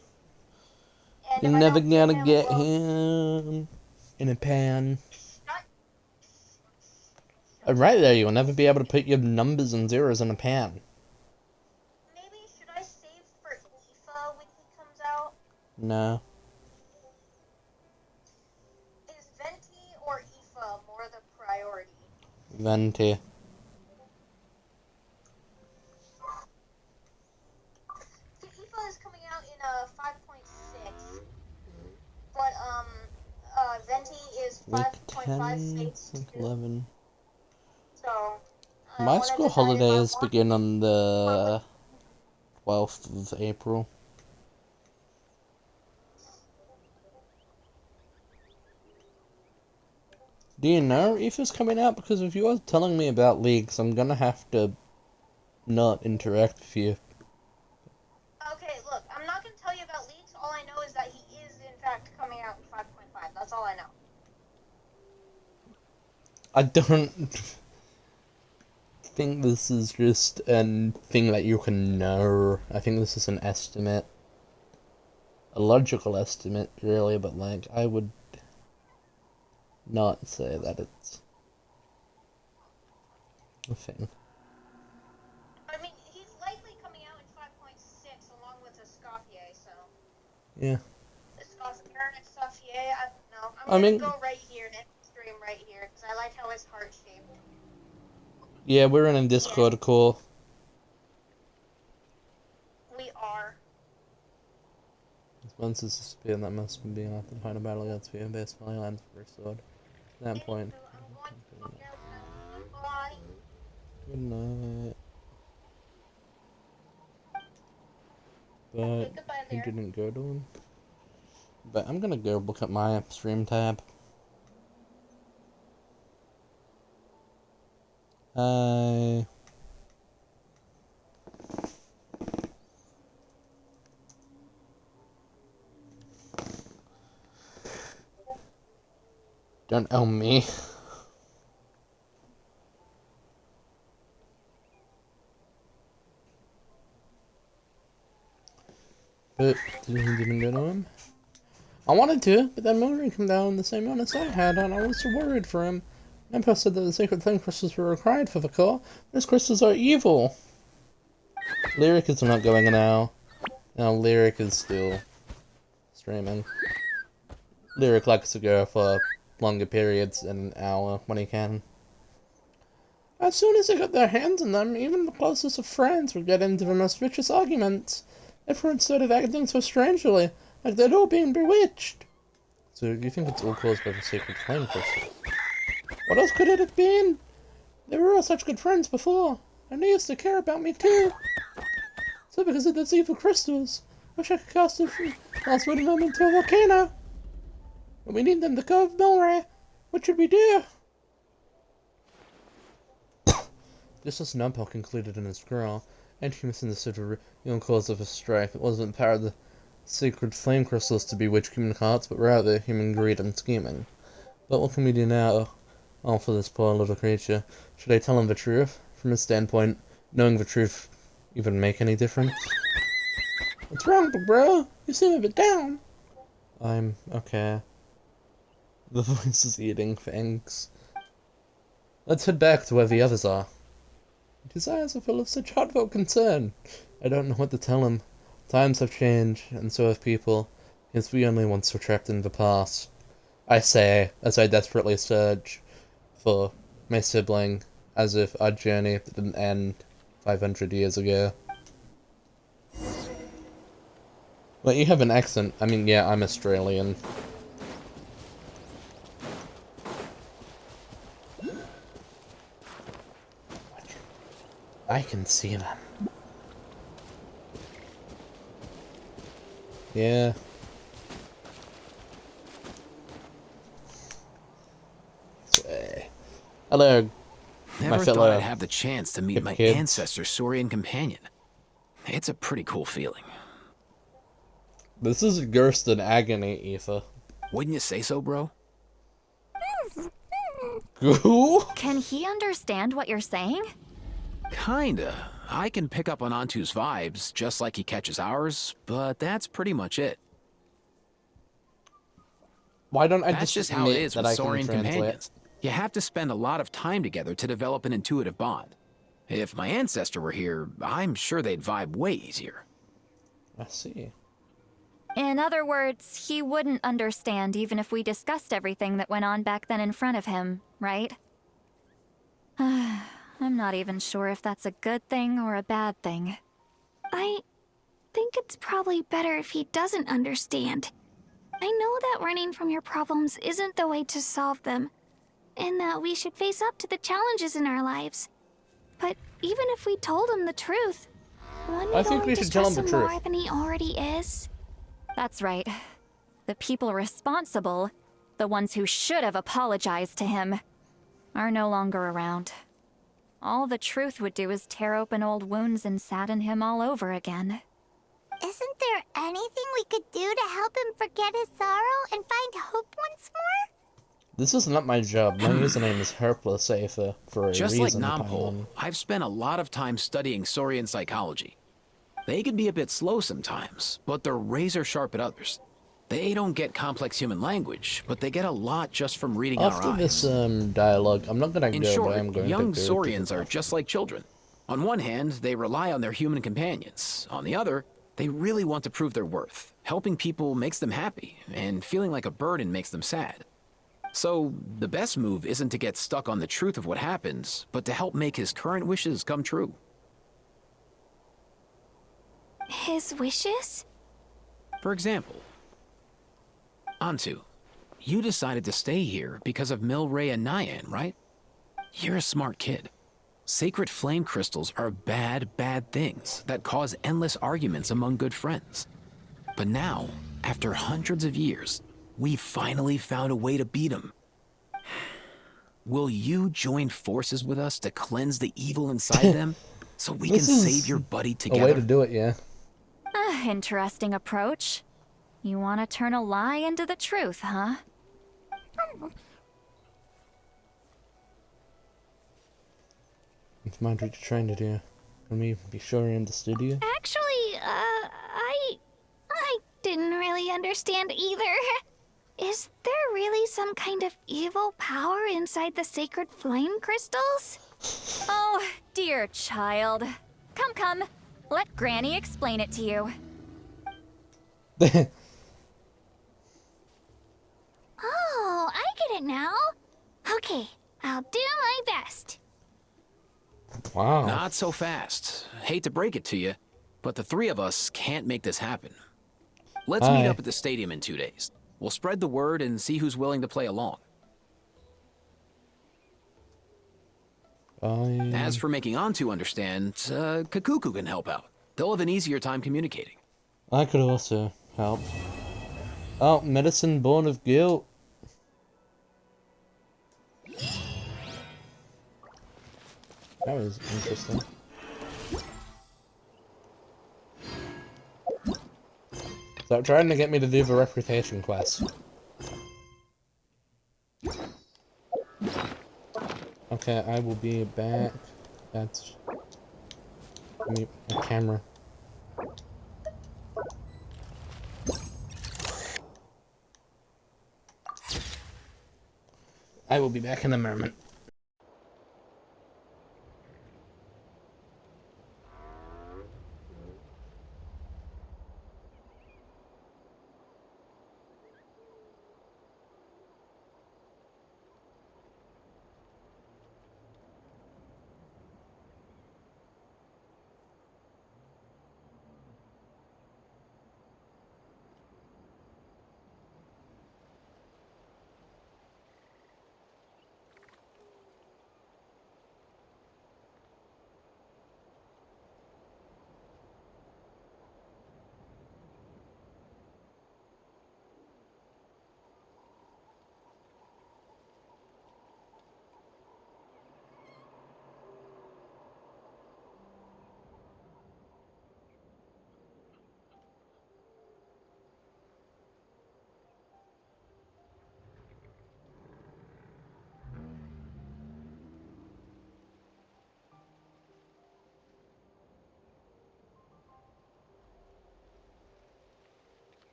You're never gonna get him in a pan. Right there, you'll never be able to put your numbers and zeros in a pan. Maybe should I save for Aoife when he comes out? No. Is Venti or Aoife more the priority? Venti. Aoife is coming out in 5.6, but Venti is 5.5 states 11. So My school holidays begin on the 12th of April. Do you know if it's coming out? Because if you are telling me about leaks, I'm gonna have to not interact with you. Okay, look, I'm not gonna tell you about leaks. All I know is that he is in fact coming out in 5.5. That's all I know. I don't think this is just a thing that you can know. I think this is an estimate. A logical estimate, really, but like, I would not say that it's a thing. I mean, he's likely coming out in 5.6 along with Escoffier, so. Yeah. Escoffier and Escoffier, I don't know. I'm gonna go right here and stream right here, because I like how his heart's shaped. Yeah, we're in a Discord call. We are. Once this disappeared, that must be enough to find a battle against the base land for sword. At that point. Good night. But he didn't go to him. But I'm gonna go look at my stream tab. Hi. Don't own me. But didn't go to him. I wanted to, but then Mori came down the same illness I had, and I was worried for him. Emperor said that the sacred flame crystals were required for the core. Those crystals are evil. Lyric is not going now. Now Lyric is still streaming. Lyric likes to go for longer periods, an hour when he can. As soon as they got their hands on them, even the closest of friends would get into the most vicious arguments. Everyone started acting so strangely, like they'd all been bewitched. So you think it's all caused by the sacred flame crystal? What else could it have been? They were all such good friends before, and they used to care about me too. So because of those evil crystals, I wish I could cast one of them into a volcano. But we need them to go with Milray. What should we do? Just as Numpo concluded in his scroll, Anti misunderstood the real cause of his strife. It wasn't the power of the sacred flame crystals to bewitch human hearts, but rather human greed and scheming. But what can we do now? All for this poor little creature. Should I tell him the truth? From his standpoint, knowing the truth even make any difference? What's wrong, big bro? You seem a bit down. I'm okay. The voice is eating, thanks. Let's head back to where the others are. His eyes are full of such heartfelt concern. I don't know what to tell him. Times have changed, and so have people. He's the only one so trapped in the past. I say, as I desperately search for my sibling, as if our journey didn't end 500 years ago. But you have an accent. I mean, yeah, I'm Australian. I can see them. Yeah. Hello, Never my thought fellow I'd have the chance to meet my kids. ancestor, Saurian companion. It's a pretty cool feeling. This is Gerst in agony, Aoife. Wouldn't you say so, bro? Can he understand what you're saying? Kinda. I can pick up on Antu's vibes, just like he catches ours, but that's pretty much it. Why don't I That's just how it is with Saurian companions. You have to spend a lot of time together to develop an intuitive bond. If my ancestor were here, I'm sure they'd vibe way easier. I see. In other words, he wouldn't understand even if we discussed everything that went on back then in front of him, right? I'm not even sure if that's a good thing or a bad thing. I think it's probably better if he doesn't understand. I know that running from your problems isn't the way to solve them, and that we should face up to the challenges in our lives. But even if we told him the truth, wouldn't I it think only we should tell him distress the him truth. more than he already is? That's right. The people responsible, the ones who should have apologized to him, are no longer around. All the truth would do is tear open old wounds and sadden him all over again. Isn't there anything we could do to help him forget his sorrow and find hope once more? This is not my job. My username is Herpless Aether for a Just like reason. Nampo, I've spent a lot of time studying Saurian psychology. They can be a bit slow sometimes, but they're razor sharp at others. They don't get complex human language, but they get a lot just from reading our After eyes. this dialogue, I'm not gonna In go, short, but I'm going young to go. Saurians are just like children. On one hand, they rely on their human companions. On the other, they really want to prove their worth. Helping people makes them happy, and feeling like a burden makes them sad. So, the best move isn't to get stuck on the truth of what happens, but to help make his current wishes come true. His wishes? For example, Antu, you decided to stay here because of Milray and Nyan, right? You're a smart kid. Sacred flame crystals are bad, bad things that cause endless arguments among good friends. But now, after hundreds of years, we finally found a way to beat them. Will you join forces with us to cleanse the evil inside them so we can save your buddy together? A way to do it, yeah. Interesting approach. You want to turn a lie into the truth, huh? It's mind what you're trying to do. Can we be sure in the studio? Actually, understand either. Is there really some kind of evil power inside the sacred flame crystals? Oh, dear child. Come, come. Let Granny explain it to you. Oh, I get it now. Okay, I'll do my best. Wow. Not so fast. Hate to break it to you, but the three of us can't make this happen. Let's meet up at the stadium in 2 days. We'll spread the word and see who's willing to play along. As for making Antu understand, Kakuku can help out. They'll have an easier time communicating. I could also help. Oh, medicine born of guilt. That was interesting. Stop trying to get me to do the reputation quest. Okay, I will be back. That's me, a camera. I will be back in a moment.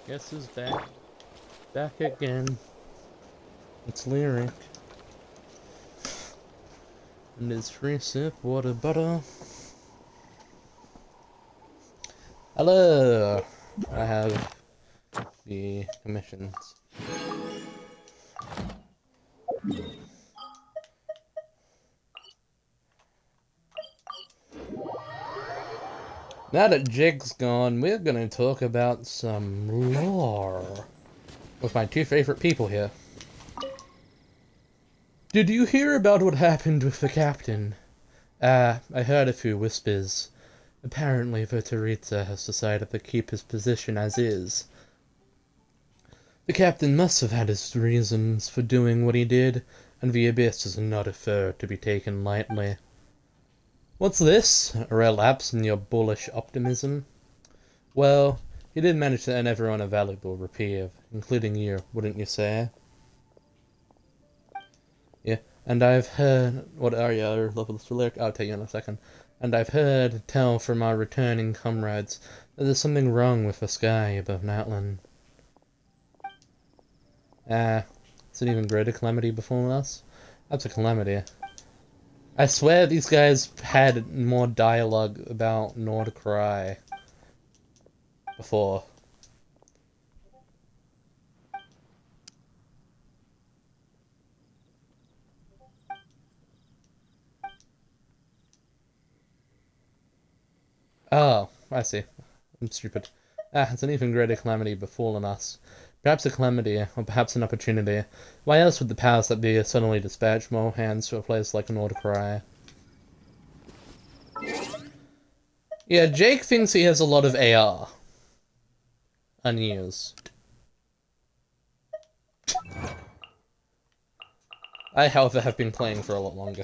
Guess who's back? Back again. It's Lyric. And his free sip water butter. Hello! I have the commissions. Now that Jig's gone, we're gonna talk about some lore with my two favorite people here. Did you hear about what happened with the captain? I heard a few whispers. Apparently, Verteritza has decided to keep his position as is. The captain must have had his reasons for doing what he did, and the Abyss is not a foe to be taken lightly. What's this? A relapse in your bullish optimism? Well, he did manage to earn everyone a valuable reprieve, including you, wouldn't you say? Yeah, and I've heard... What are your levels to lyric? I'll tell you in a second. And I've heard tell from our returning comrades that there's something wrong with the sky above Natlan. It's an even greater calamity befallen us? That's a calamity. I swear these guys had more dialogue about Nordcry before. Oh, I see. I'm stupid. It's an even greater calamity befallen us. Perhaps a calamity, or perhaps an opportunity. Why else would the powers that be suddenly dispatch more hands to a place like Nordcry? Yeah, Jake thinks he has a lot of AR. Unused. I, however, have been playing for a lot longer.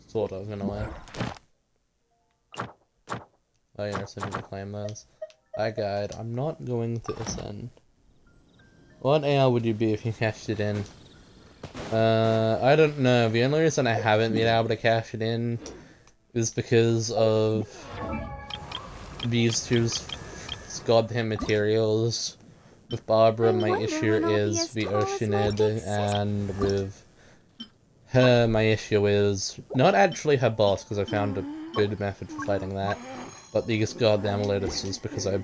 Sort of, in a way. Oh yeah, so I need to claim those. Hi guide, I'm not going to ascend. What AR would you be if you cashed it in? I don't know. The only reason I haven't been able to cash it in is because of these two's goddamn materials. With Barbara, my issue is the Oceanid, and with her, my issue is not actually her boss, because I found a good method for fighting that, but these goddamn lotuses, because I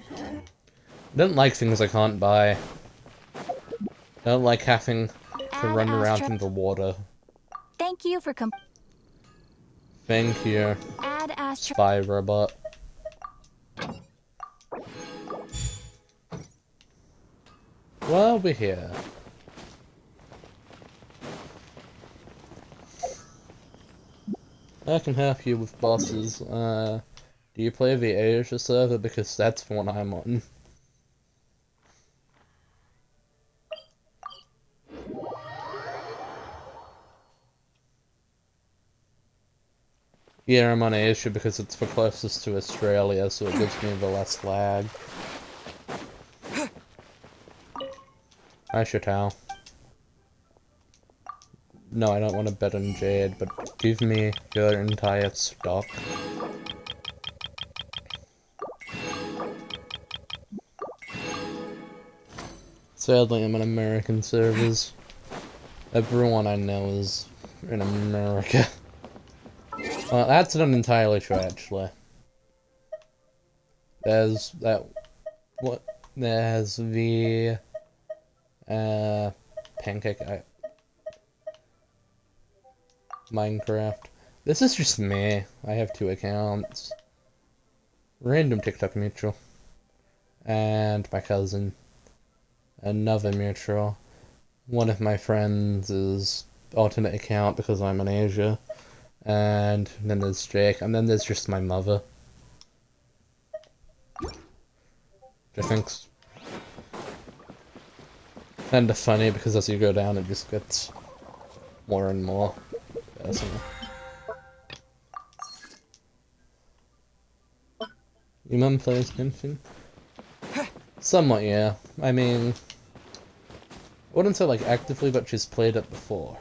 don't like things I can't buy. I don't like having to run around in the water. Thank you for Thank you, spy robot. Well, we're here. I can help you with bosses. Do you play the Asia server? Because that's the one I'm on. Yeah, I'm on Asia because it's the closest to Australia, so it gives me the less lag. I should tell. No, I don't want to bet on Jade, but give me your entire stock. Sadly, I'm on American servers. Everyone I know is in America. Well, that's not entirely true, actually. There's that... What? There's the... Pancake... Minecraft. This is just me. I have 2 accounts. Random TikTok mutual. And my cousin. Another mutual. One of my friends is alternate account because I'm in Asia. And then there's Jake. And then there's just my mother. Which I think's kind of funny because as you go down it just gets more and more personal. Your mum plays Genshin? Somewhat, yeah. I mean, I wouldn't say like actively, but she's played it before.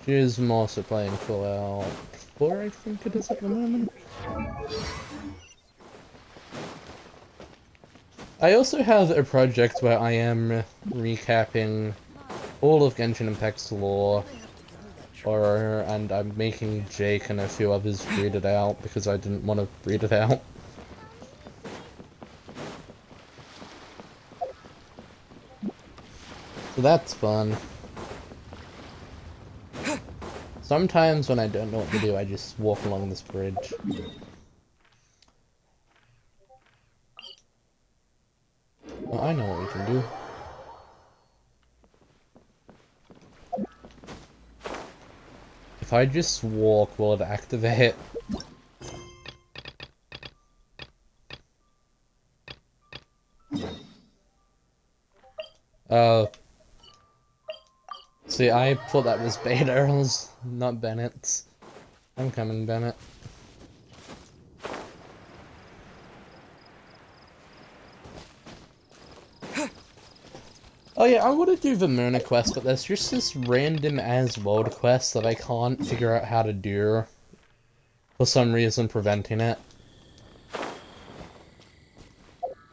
She is more so playing Fallout 4, I think it is at the moment. I also have a project where I am recapping all of Genshin Impact's lore, and I'm making Jake and a few others read it out because I didn't want to read it out. So that's fun. Sometimes when I don't know what to do, I just walk along this bridge. Well, I know what we can do. If I just walk, will it activate? See, I thought that was Beta, not Bennett's. I'm coming, Bennett. Oh yeah, I want to do the Myrna quest, but there's just this random as world quest that I can't figure out how to do. For some reason preventing it.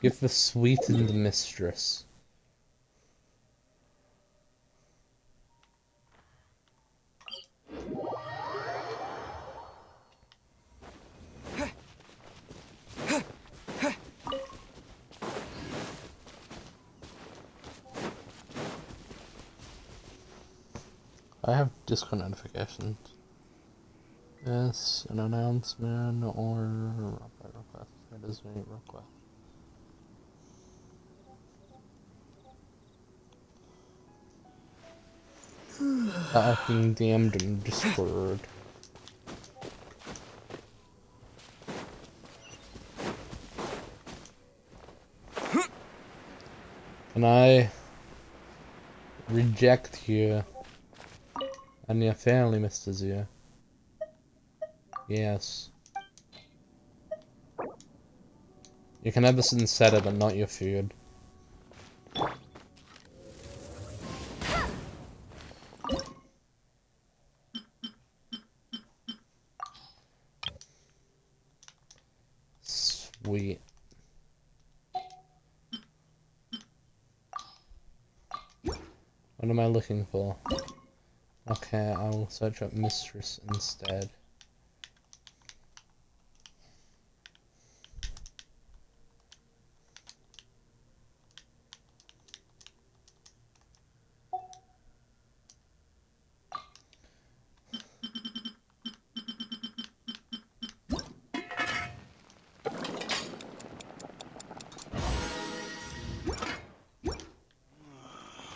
Give the sweetened mistress. I have Discord notifications. Yes, an announcement or a request. It is a request. Fucking damned in Discord. And I reject you and your family, Mr. Zia. Yes. You can have this instead of, but not your food. Sweet. What am I looking for? Okay, I will search up mistress instead.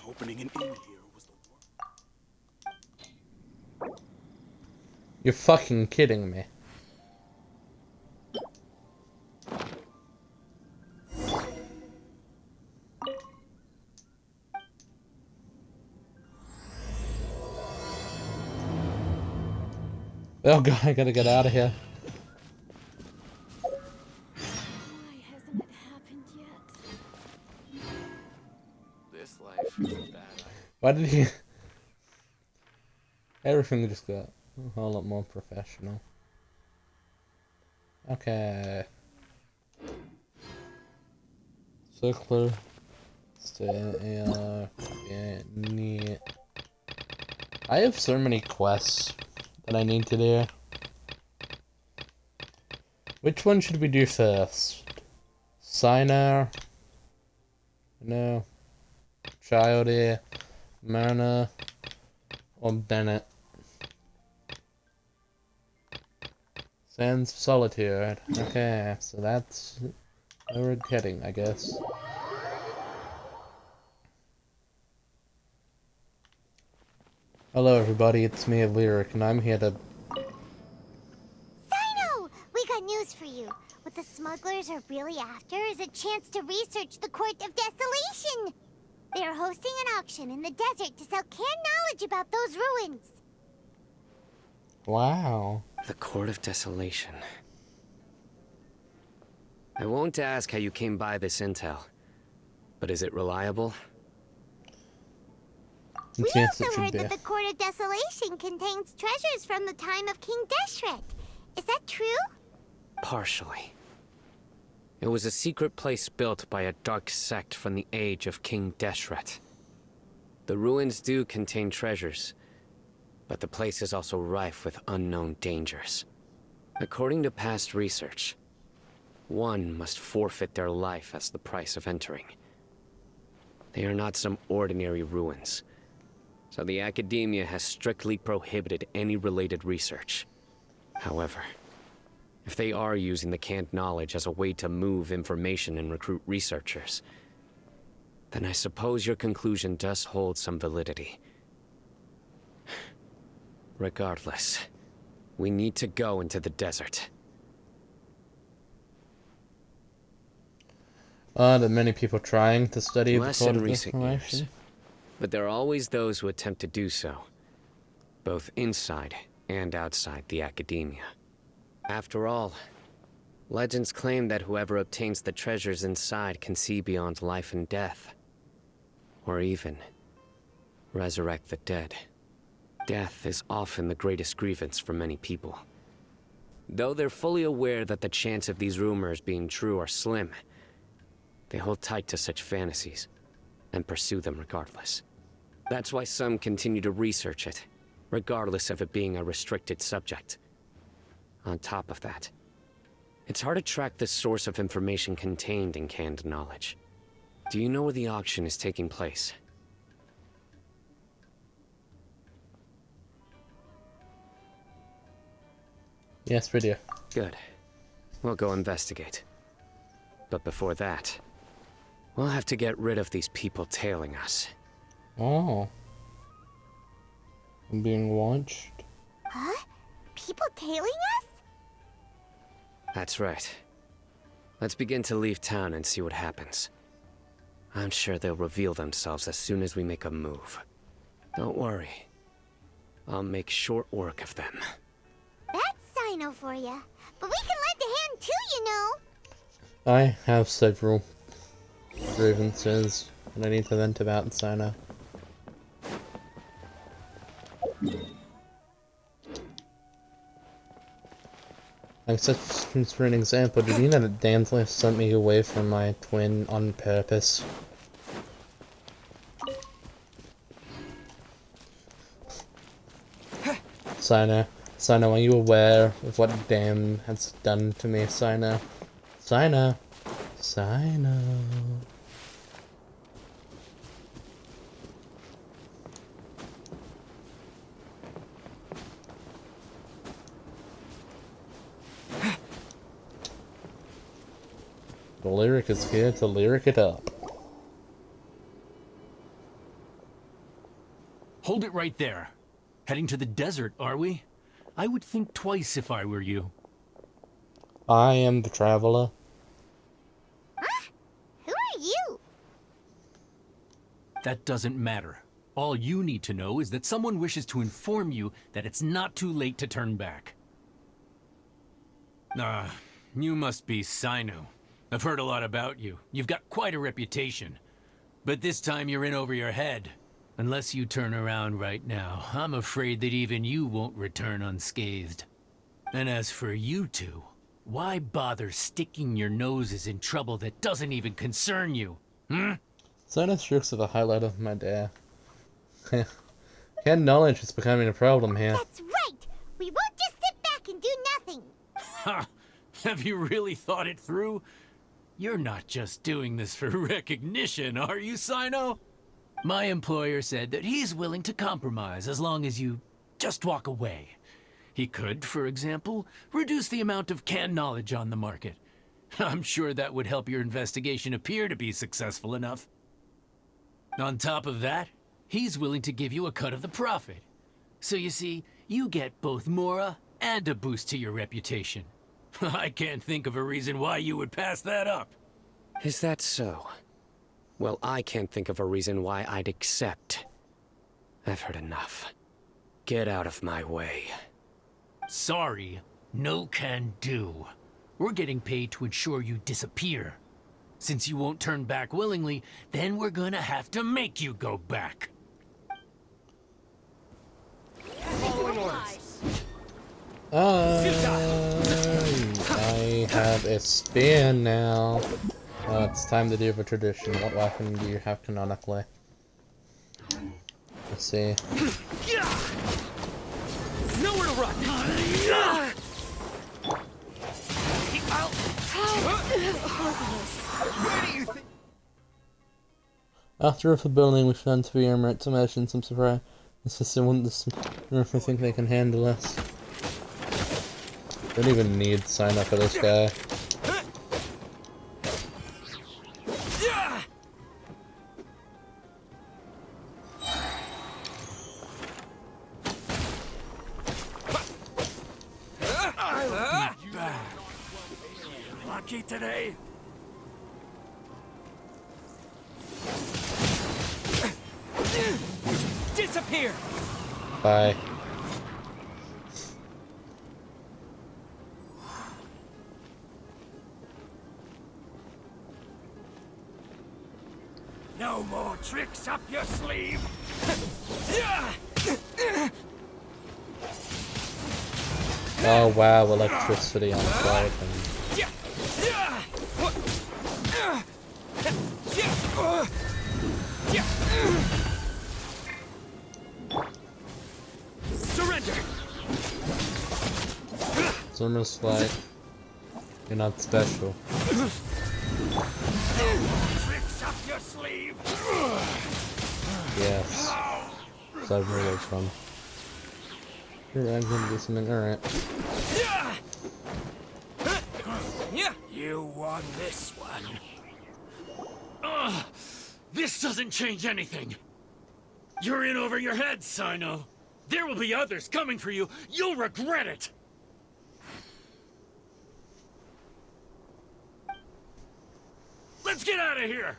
Opening an inn here was the worst. You're fucking kidding me. Oh god, I gotta get out of here. Why hasn't it happened yet? This life is bad. Why did he... Everything just got a whole lot more professional. Okay. Circular. Stay AR. Yeah, neat. I have so many quests that I need to do. Which one should we do first? Sinar? No. Child here. Myrna. Or Bennett. Sands of Solitude. Okay, so that's where we're heading, I guess. Hello everybody, it's me, Lyric, and I'm here to... Sino! We got news for you. What the smugglers are really after is a chance to research the Court of Desolation! They are hosting an auction in the desert to sell canned knowledge about those ruins. Wow. The Court of Desolation. I won't ask how you came by this intel, but is it reliable? We also heard that the Court of Desolation contains treasures from the time of King Deshret. Is that true? Partially. It was a secret place built by a dark sect from the age of King Deshret. The ruins do contain treasures, but the place is also rife with unknown dangers. According to past research, one must forfeit their life as the price of entering. They are not some ordinary ruins, so the academia has strictly prohibited any related research. However, if they are using the canned knowledge as a way to move information and recruit researchers, then I suppose your conclusion does hold some validity. Regardless, we need to go into the desert. There are many people trying to study Less the Court in of recent years, Desolation. but there are always those who attempt to do so, both inside and outside the academia. After all, legends claim that whoever obtains the treasures inside can see beyond life and death, or even resurrect the dead. Death is often the greatest grievance for many people. Though they're fully aware that the chance of these rumors being true are slim, they hold tight to such fantasies and pursue them regardless. That's why some continue to research it, regardless of it being a restricted subject. On top of that, it's hard to track the source of information contained in canned knowledge. Do you know where the auction is taking place? Yes, we do. Good. We'll go investigate. But before that, we'll have to get rid of these people tailing us. Oh. I'm being watched? Huh? People tailing us? That's right. Let's begin to leave town and see what happens. I'm sure they'll reveal themselves as soon as we make a move. Don't worry. I'll make short work of them. That's Sino for ya. But we can lend a hand too, you know. I have several grievances that I need to vent about in Sino. Like, such for an example, did you know that Dantley sent me away from my twin on purpose? Sino, are you aware of what Dan has done to me, Sino? Sino. The lyric is here to lyric it up. Hold it right there. Heading to the desert, are we? I would think twice if I were you. I am the traveler. Huh? Who are you? That doesn't matter. All you need to know is that someone wishes to inform you that it's not too late to turn back. You must be Sino. I've heard a lot about you. You've got quite a reputation. But this time you're in over your head. Unless you turn around right now, I'm afraid that even you won't return unscathed. And as for you two, why bother sticking your noses in trouble that doesn't even concern you? Sino's jokes are the highlight of my day. Canned knowledge is becoming a problem here. That's right! We won't just sit back and do nothing! Ha! Have you really thought it through? You're not just doing this for recognition, are you, Sino? My employer said that he's willing to compromise as long as you just walk away. He could, for example, reduce the amount of canned knowledge on the market. I'm sure that would help your investigation appear to be successful enough. On top of that, he's willing to give you a cut of the profit. So you see, you get both Mora and a boost to your reputation. I can't think of a reason why you would pass that up. Is that so? Well, I can't think of a reason why I'd accept. I've heard enough. Get out of my way. Sorry, no can do. We're getting paid to ensure you disappear. Since you won't turn back willingly, then we're gonna have to make you go back. I have a spear now. It's time to do the tradition. What weapon do you have canonically? Let's see. Nowhere to run! After a building, we found 3 Emirates imagine some surprise. This is someone I think they can handle us. Don't even need sign up for this guy. Lucky today. Disappear. Bye. No more tricks up your sleeve. Oh wow, electricity on fire thing. Surrender. It's almost like you're not special. Tricks up your sleeve. Yes. So I've really fun. Here, I'm gonna do something. Alright. You won this one. This doesn't change anything. You're in over your head, Sino. There will be others coming for you. You'll regret it. Let's get out of here.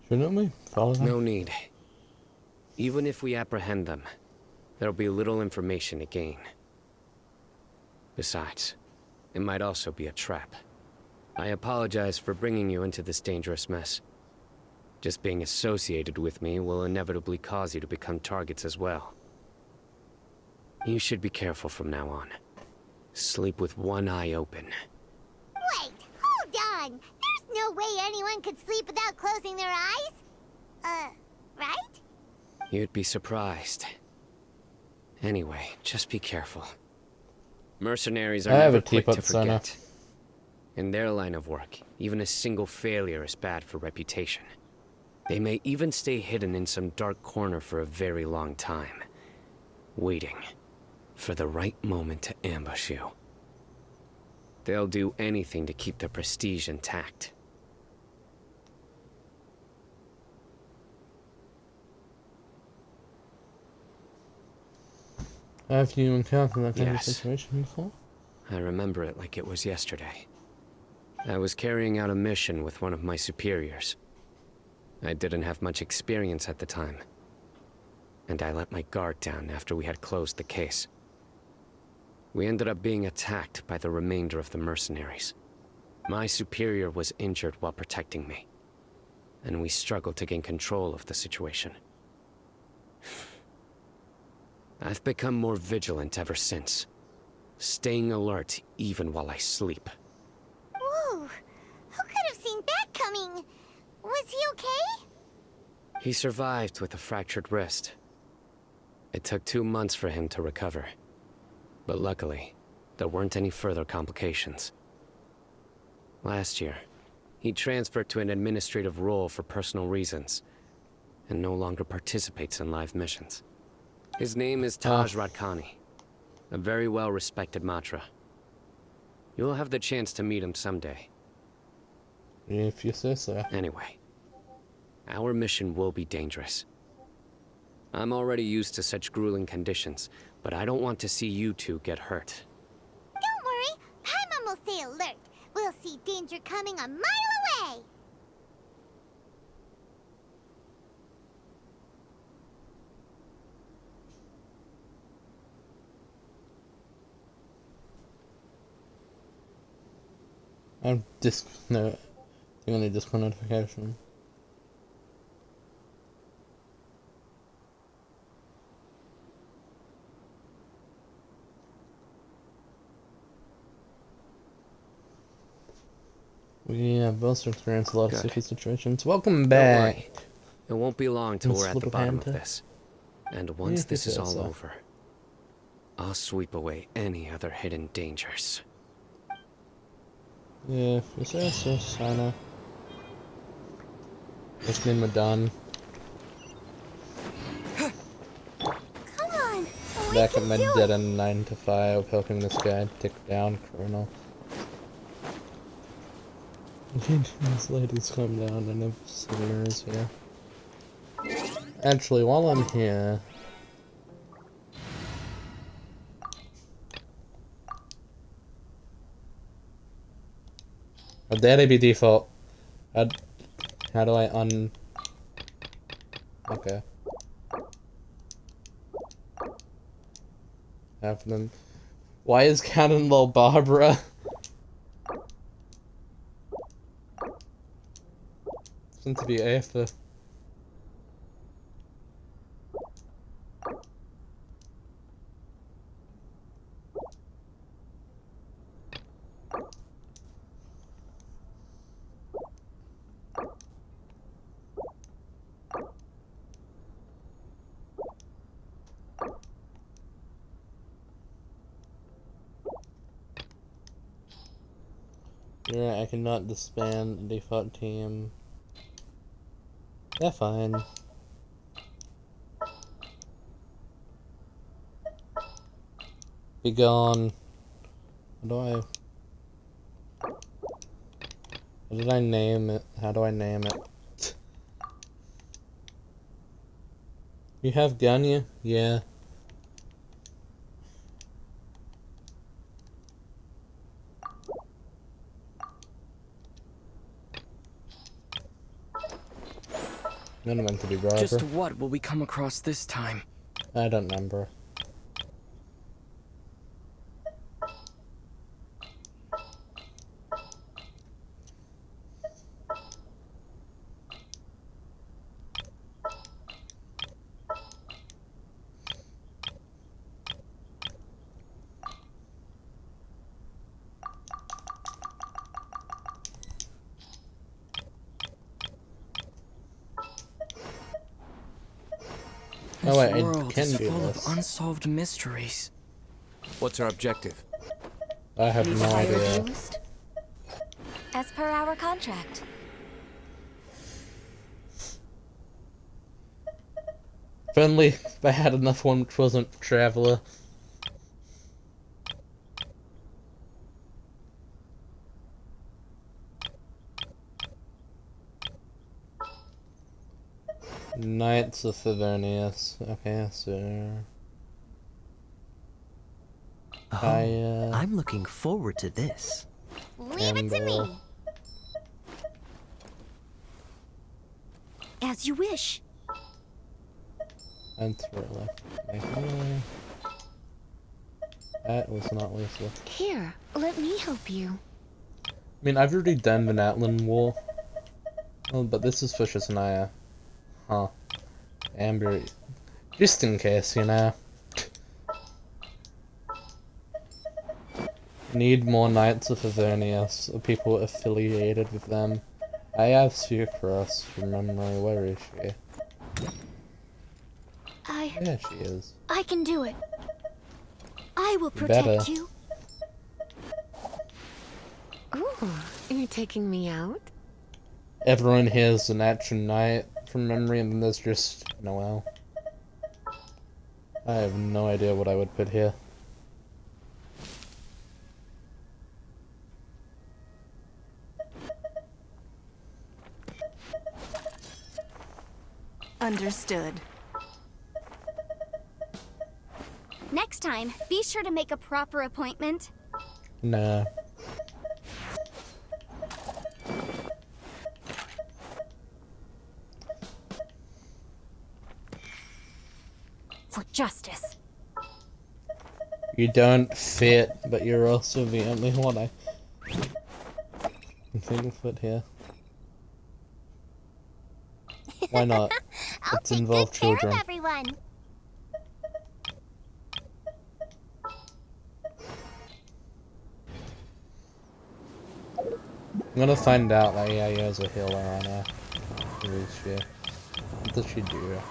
Shouldn't we follow them? No need. Even if we apprehend them, there'll be little information to gain. Besides, it might also be a trap. I apologize for bringing you into this dangerous mess. Just being associated with me will inevitably cause you to become targets as well. You should be careful from now on. Sleep with one eye open. Wait, hold on. There's no way anyone could sleep without closing their eyes. Right? You'd be surprised. Anyway, just be careful. Mercenaries are I have never a quick to teapot, Sana. forget. In their line of work, even a single failure is bad for reputation. They may even stay hidden in some dark corner for a very long time, waiting for the right moment to ambush you. They'll do anything to keep their prestige intact. Have you encountered that kind of Yes. situation before? I remember it like it was yesterday. I was carrying out a mission with one of my superiors. I didn't have much experience at the time, and I let my guard down after we had closed the case. We ended up being attacked by the remainder of the mercenaries. My superior was injured while protecting me, and we struggled to gain control of the situation. I've become more vigilant ever since, staying alert even while I sleep. Whoa, who could have seen that coming? Was he okay? He survived with a fractured wrist. It took 2 months for him to recover. But luckily, there weren't any further complications. Last year, he transferred to an administrative role for personal reasons, and no longer participates in live missions. His name is Taj Radkani, a very well-respected Matra. You'll have the chance to meet him someday. If you say so. Anyway, our mission will be dangerous. I'm already used to such grueling conditions, but I don't want to see you two get hurt. Don't worry, Paimon will stay alert. We'll see danger coming a mile away. I'm no, the only disco notification. We have both experienced a lot of Good. sticky situations. Welcome Don't back. worry. It won't be long till we're at the bottom of Slipperpanta. this. And once if this you is say all so. over, I'll sweep away any other hidden dangers. Yeah, if you say so, Sana. It's me, Madon. Come on, we Back at can my do dead it. end 9 to 5, helping this guy take down Colonel. These ladies come down and have souvenirs here. Actually, while I'm here, oh, that'd be default. How do I Okay. happening. Why is Cannonball Barbara? Seems to be Arthur. Yeah, I cannot disband the default team. Yeah, fine. Be gone. How do I... How did I name it? How do I name it? You have Ganya? Yeah. None of meant to be Barbara. Just what will we come across this time? I don't remember. This Oh wait, I world can is do full this. of unsolved mysteries. What's our objective? I have no idea. As per our contract. If only I had enough one which wasn't Traveler. Knights of Favonius. Okay, so... I'm looking forward to this. Leave it to me. As you wish. And Thriller. That was not Lisa. Here, let me help you. I mean, I've already done the Natlan War. Oh, but this is for Shazanaya. Huh. Amber. Just in case, you know. Need more Knights of Avernius, or people affiliated with them. I have Sphere Cross from memory. Where is she? Yeah, she is. I can do it. I will protect you. Ooh, you're taking me out? Everyone here is an action knight from memory, and then there's just Noel. I have no idea what I would put here. Understood. Next time, be sure to make a proper appointment. Nah. For justice. You don't fit, but you're also the only one I think will fit here. Why not? Let's involve children. Everyone. I'm gonna find out that yeah, he has a healer on her. Who is she? What does she do?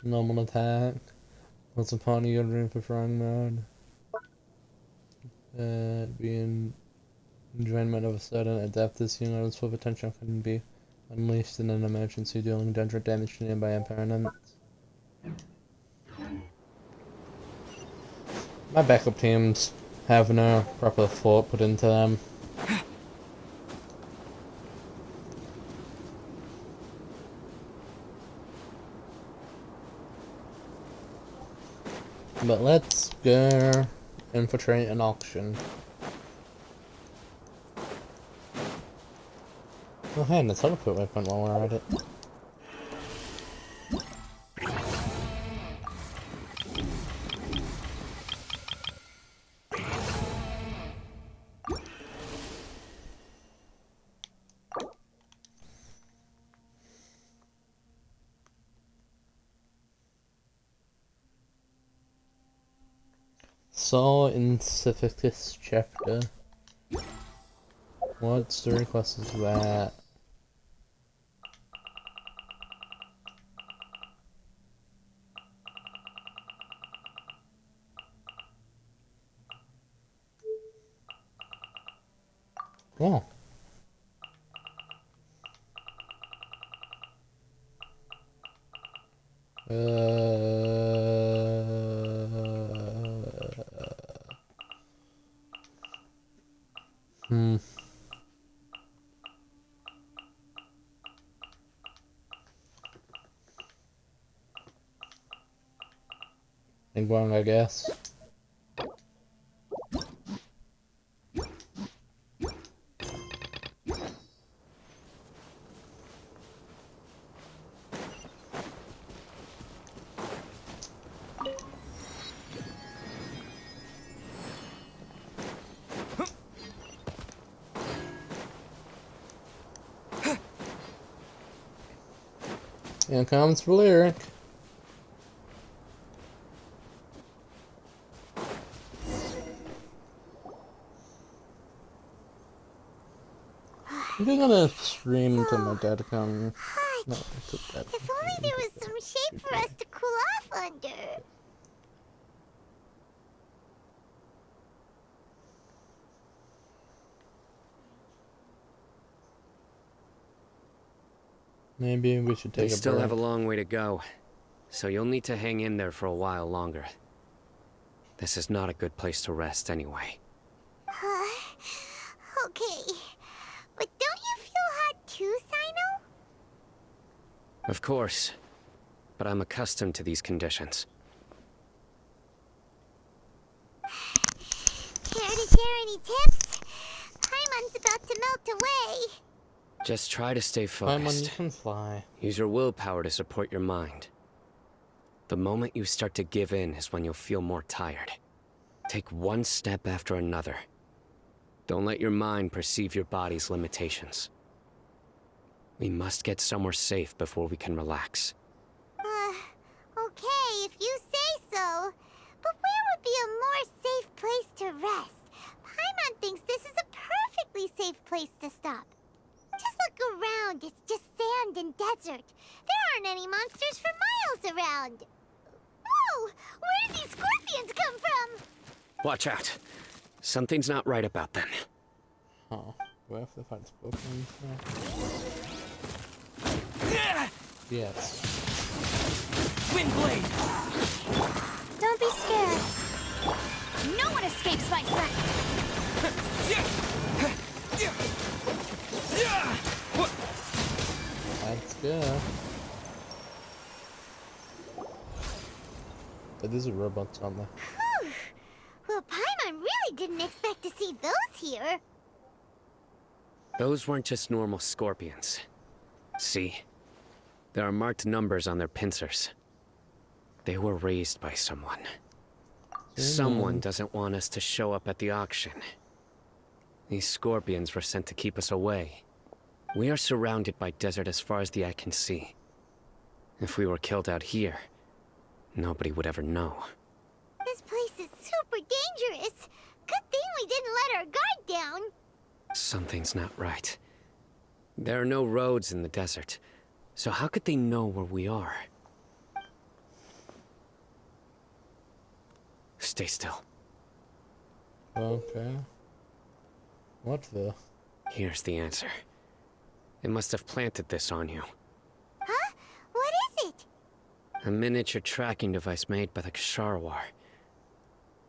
Normal attack. Once upon your room for throwing mode. Being enjoyment of a sudden adaptive healer's full potential can be unleashed in an emergency, dealing dangerous damage to nearby opponents. My backup teams have no proper thought put into them. But let's go infiltrate an auction. Oh hey, and the teleport weapon while we're at it. Saw in Cificus chapter. What story quest is that? Oh. One, I guess. Here comes Lyric. I'm gonna stream to my dad account. No, to that. If only there was some shade for us to cool off under. Maybe we should take a break. We still have a long way to go, so you'll need to hang in there for a while longer. This is not a good place to rest anyway. Okay. But don't you feel hot too, Sino? Of course, but I'm accustomed to these conditions. Care to share any tips? Paimon's about to melt away. Just try to stay Paimon, focused. you can fly. Use your willpower to support your mind. The moment you start to give in is when you'll feel more tired. Take one step after another. Don't let your mind perceive your body's limitations. We must get somewhere safe before we can relax. Okay, if you say so. But where would be a more safe place to rest? Paimon thinks this is a perfectly safe place to stop. Just look around, it's just sand and desert. There aren't any monsters for miles around. Whoa! Where did these scorpions come from? Watch out. Something's not right about them. Oh, do I have to fight scorpions now? Yes. Windblade! Don't be scared. No one escapes my sight. That's good. But there's a robot on there. Well, Paimon really didn't expect to see those here. Those weren't just normal scorpions. See? There are marked numbers on their pincers. They were raised by someone. Someone doesn't want us to show up at the auction. These scorpions were sent to keep us away. We are surrounded by desert as far as the eye can see. If we were killed out here, nobody would ever know. This place is super dangerous. Good thing we didn't let our guard down. Something's not right. There are no roads in the desert, so how could they know where we are? Stay still. Okay. What the? Here's the answer. It must have planted this on you. Huh? What is it? A miniature tracking device made by the Ksharawar.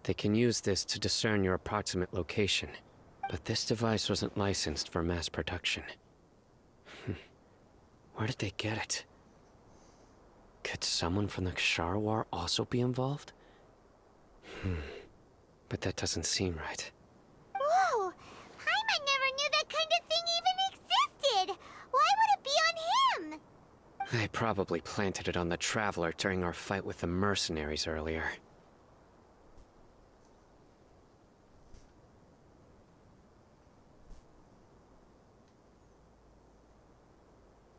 They can use this to discern your approximate location. But this device wasn't licensed for mass production. Where did they get it? Could someone from the Ksharawar also be involved? But that doesn't seem right. Whoa! Paimon never knew that kind of thing even existed! Why would it be on him? They probably planted it on the Traveler during our fight with the mercenaries earlier.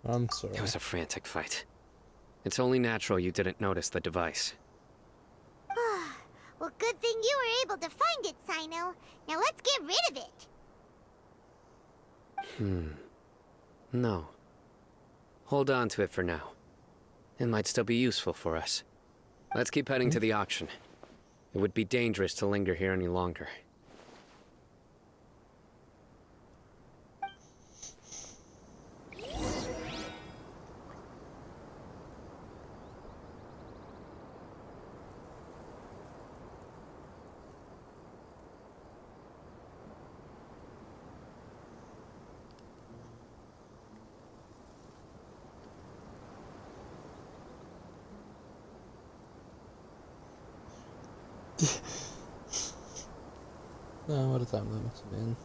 I'm sorry. It was a frantic fight. It's only natural you didn't notice the device. Well, good thing you were able to find it, Sino. Now let's get rid of it. No. Hold on to it for now. It might still be useful for us. Let's keep heading to the auction. It would be dangerous to linger here any longer. Oh, what is that? That must have been.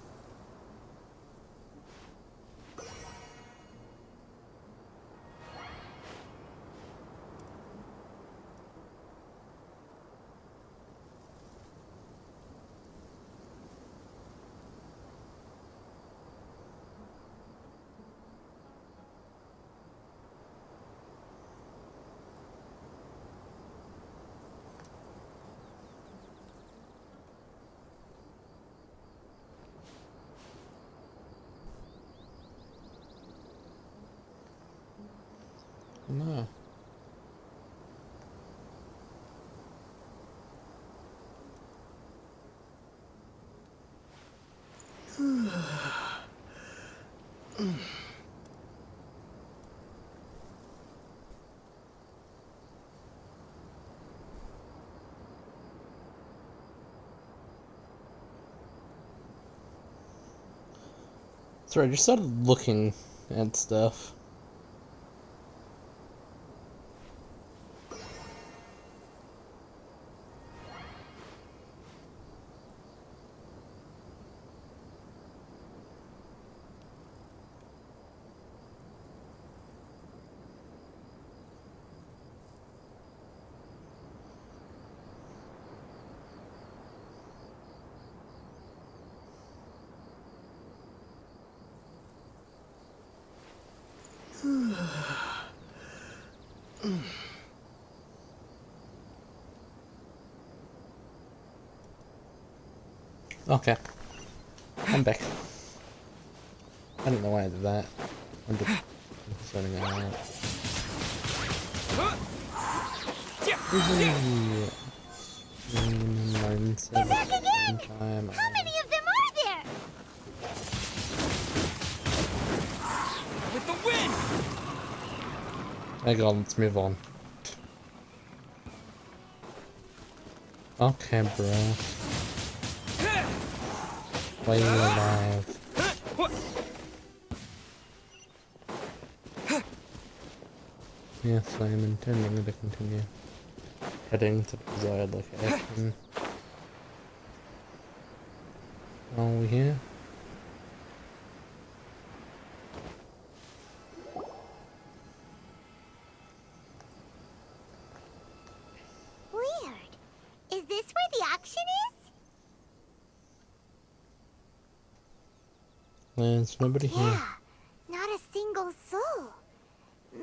No. Sorry, I just started looking at stuff. Okay. I'm back. I don't know why I did that. I'm just sorting it out. Mindset at the same time. How many of them are there? With the wind! Hang on, let's move on. Okay, bro. Why are you alive? Yes, I am intending to continue heading to the desired location. Are we here? Weird. Is this where the auction is? There's nobody here. Yeah, not a single soul.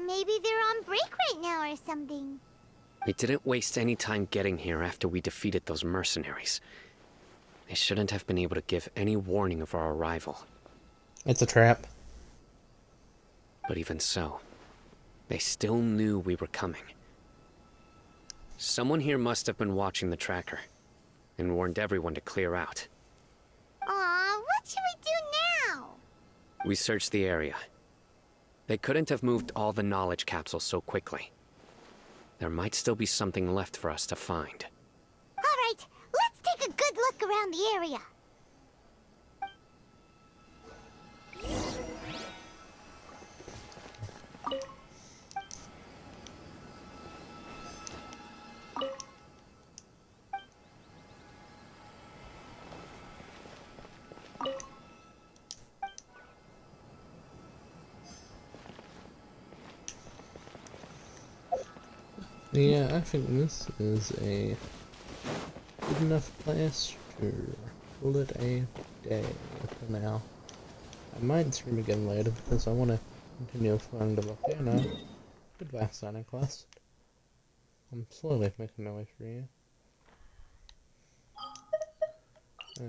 Maybe they're on break right now or something. We didn't waste any time getting here after we defeated those mercenaries. They shouldn't have been able to give any warning of our arrival. It's a trap. But even so, they still knew we were coming. Someone here must have been watching the tracker and warned everyone to clear out. Aw, what should we do now? We searched the area. They couldn't have moved all the knowledge capsules so quickly. There might still be something left for us to find. Alright, let's take a good look around the area. Yeah, I think this is a good enough place to call it a day for now. I might stream again later because I want to continue exploring the volcano. Goodbye, Santa Claus. I'm slowly making my way through here.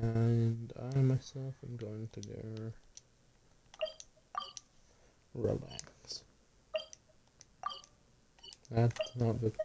And I myself am going to go relax. That's not good.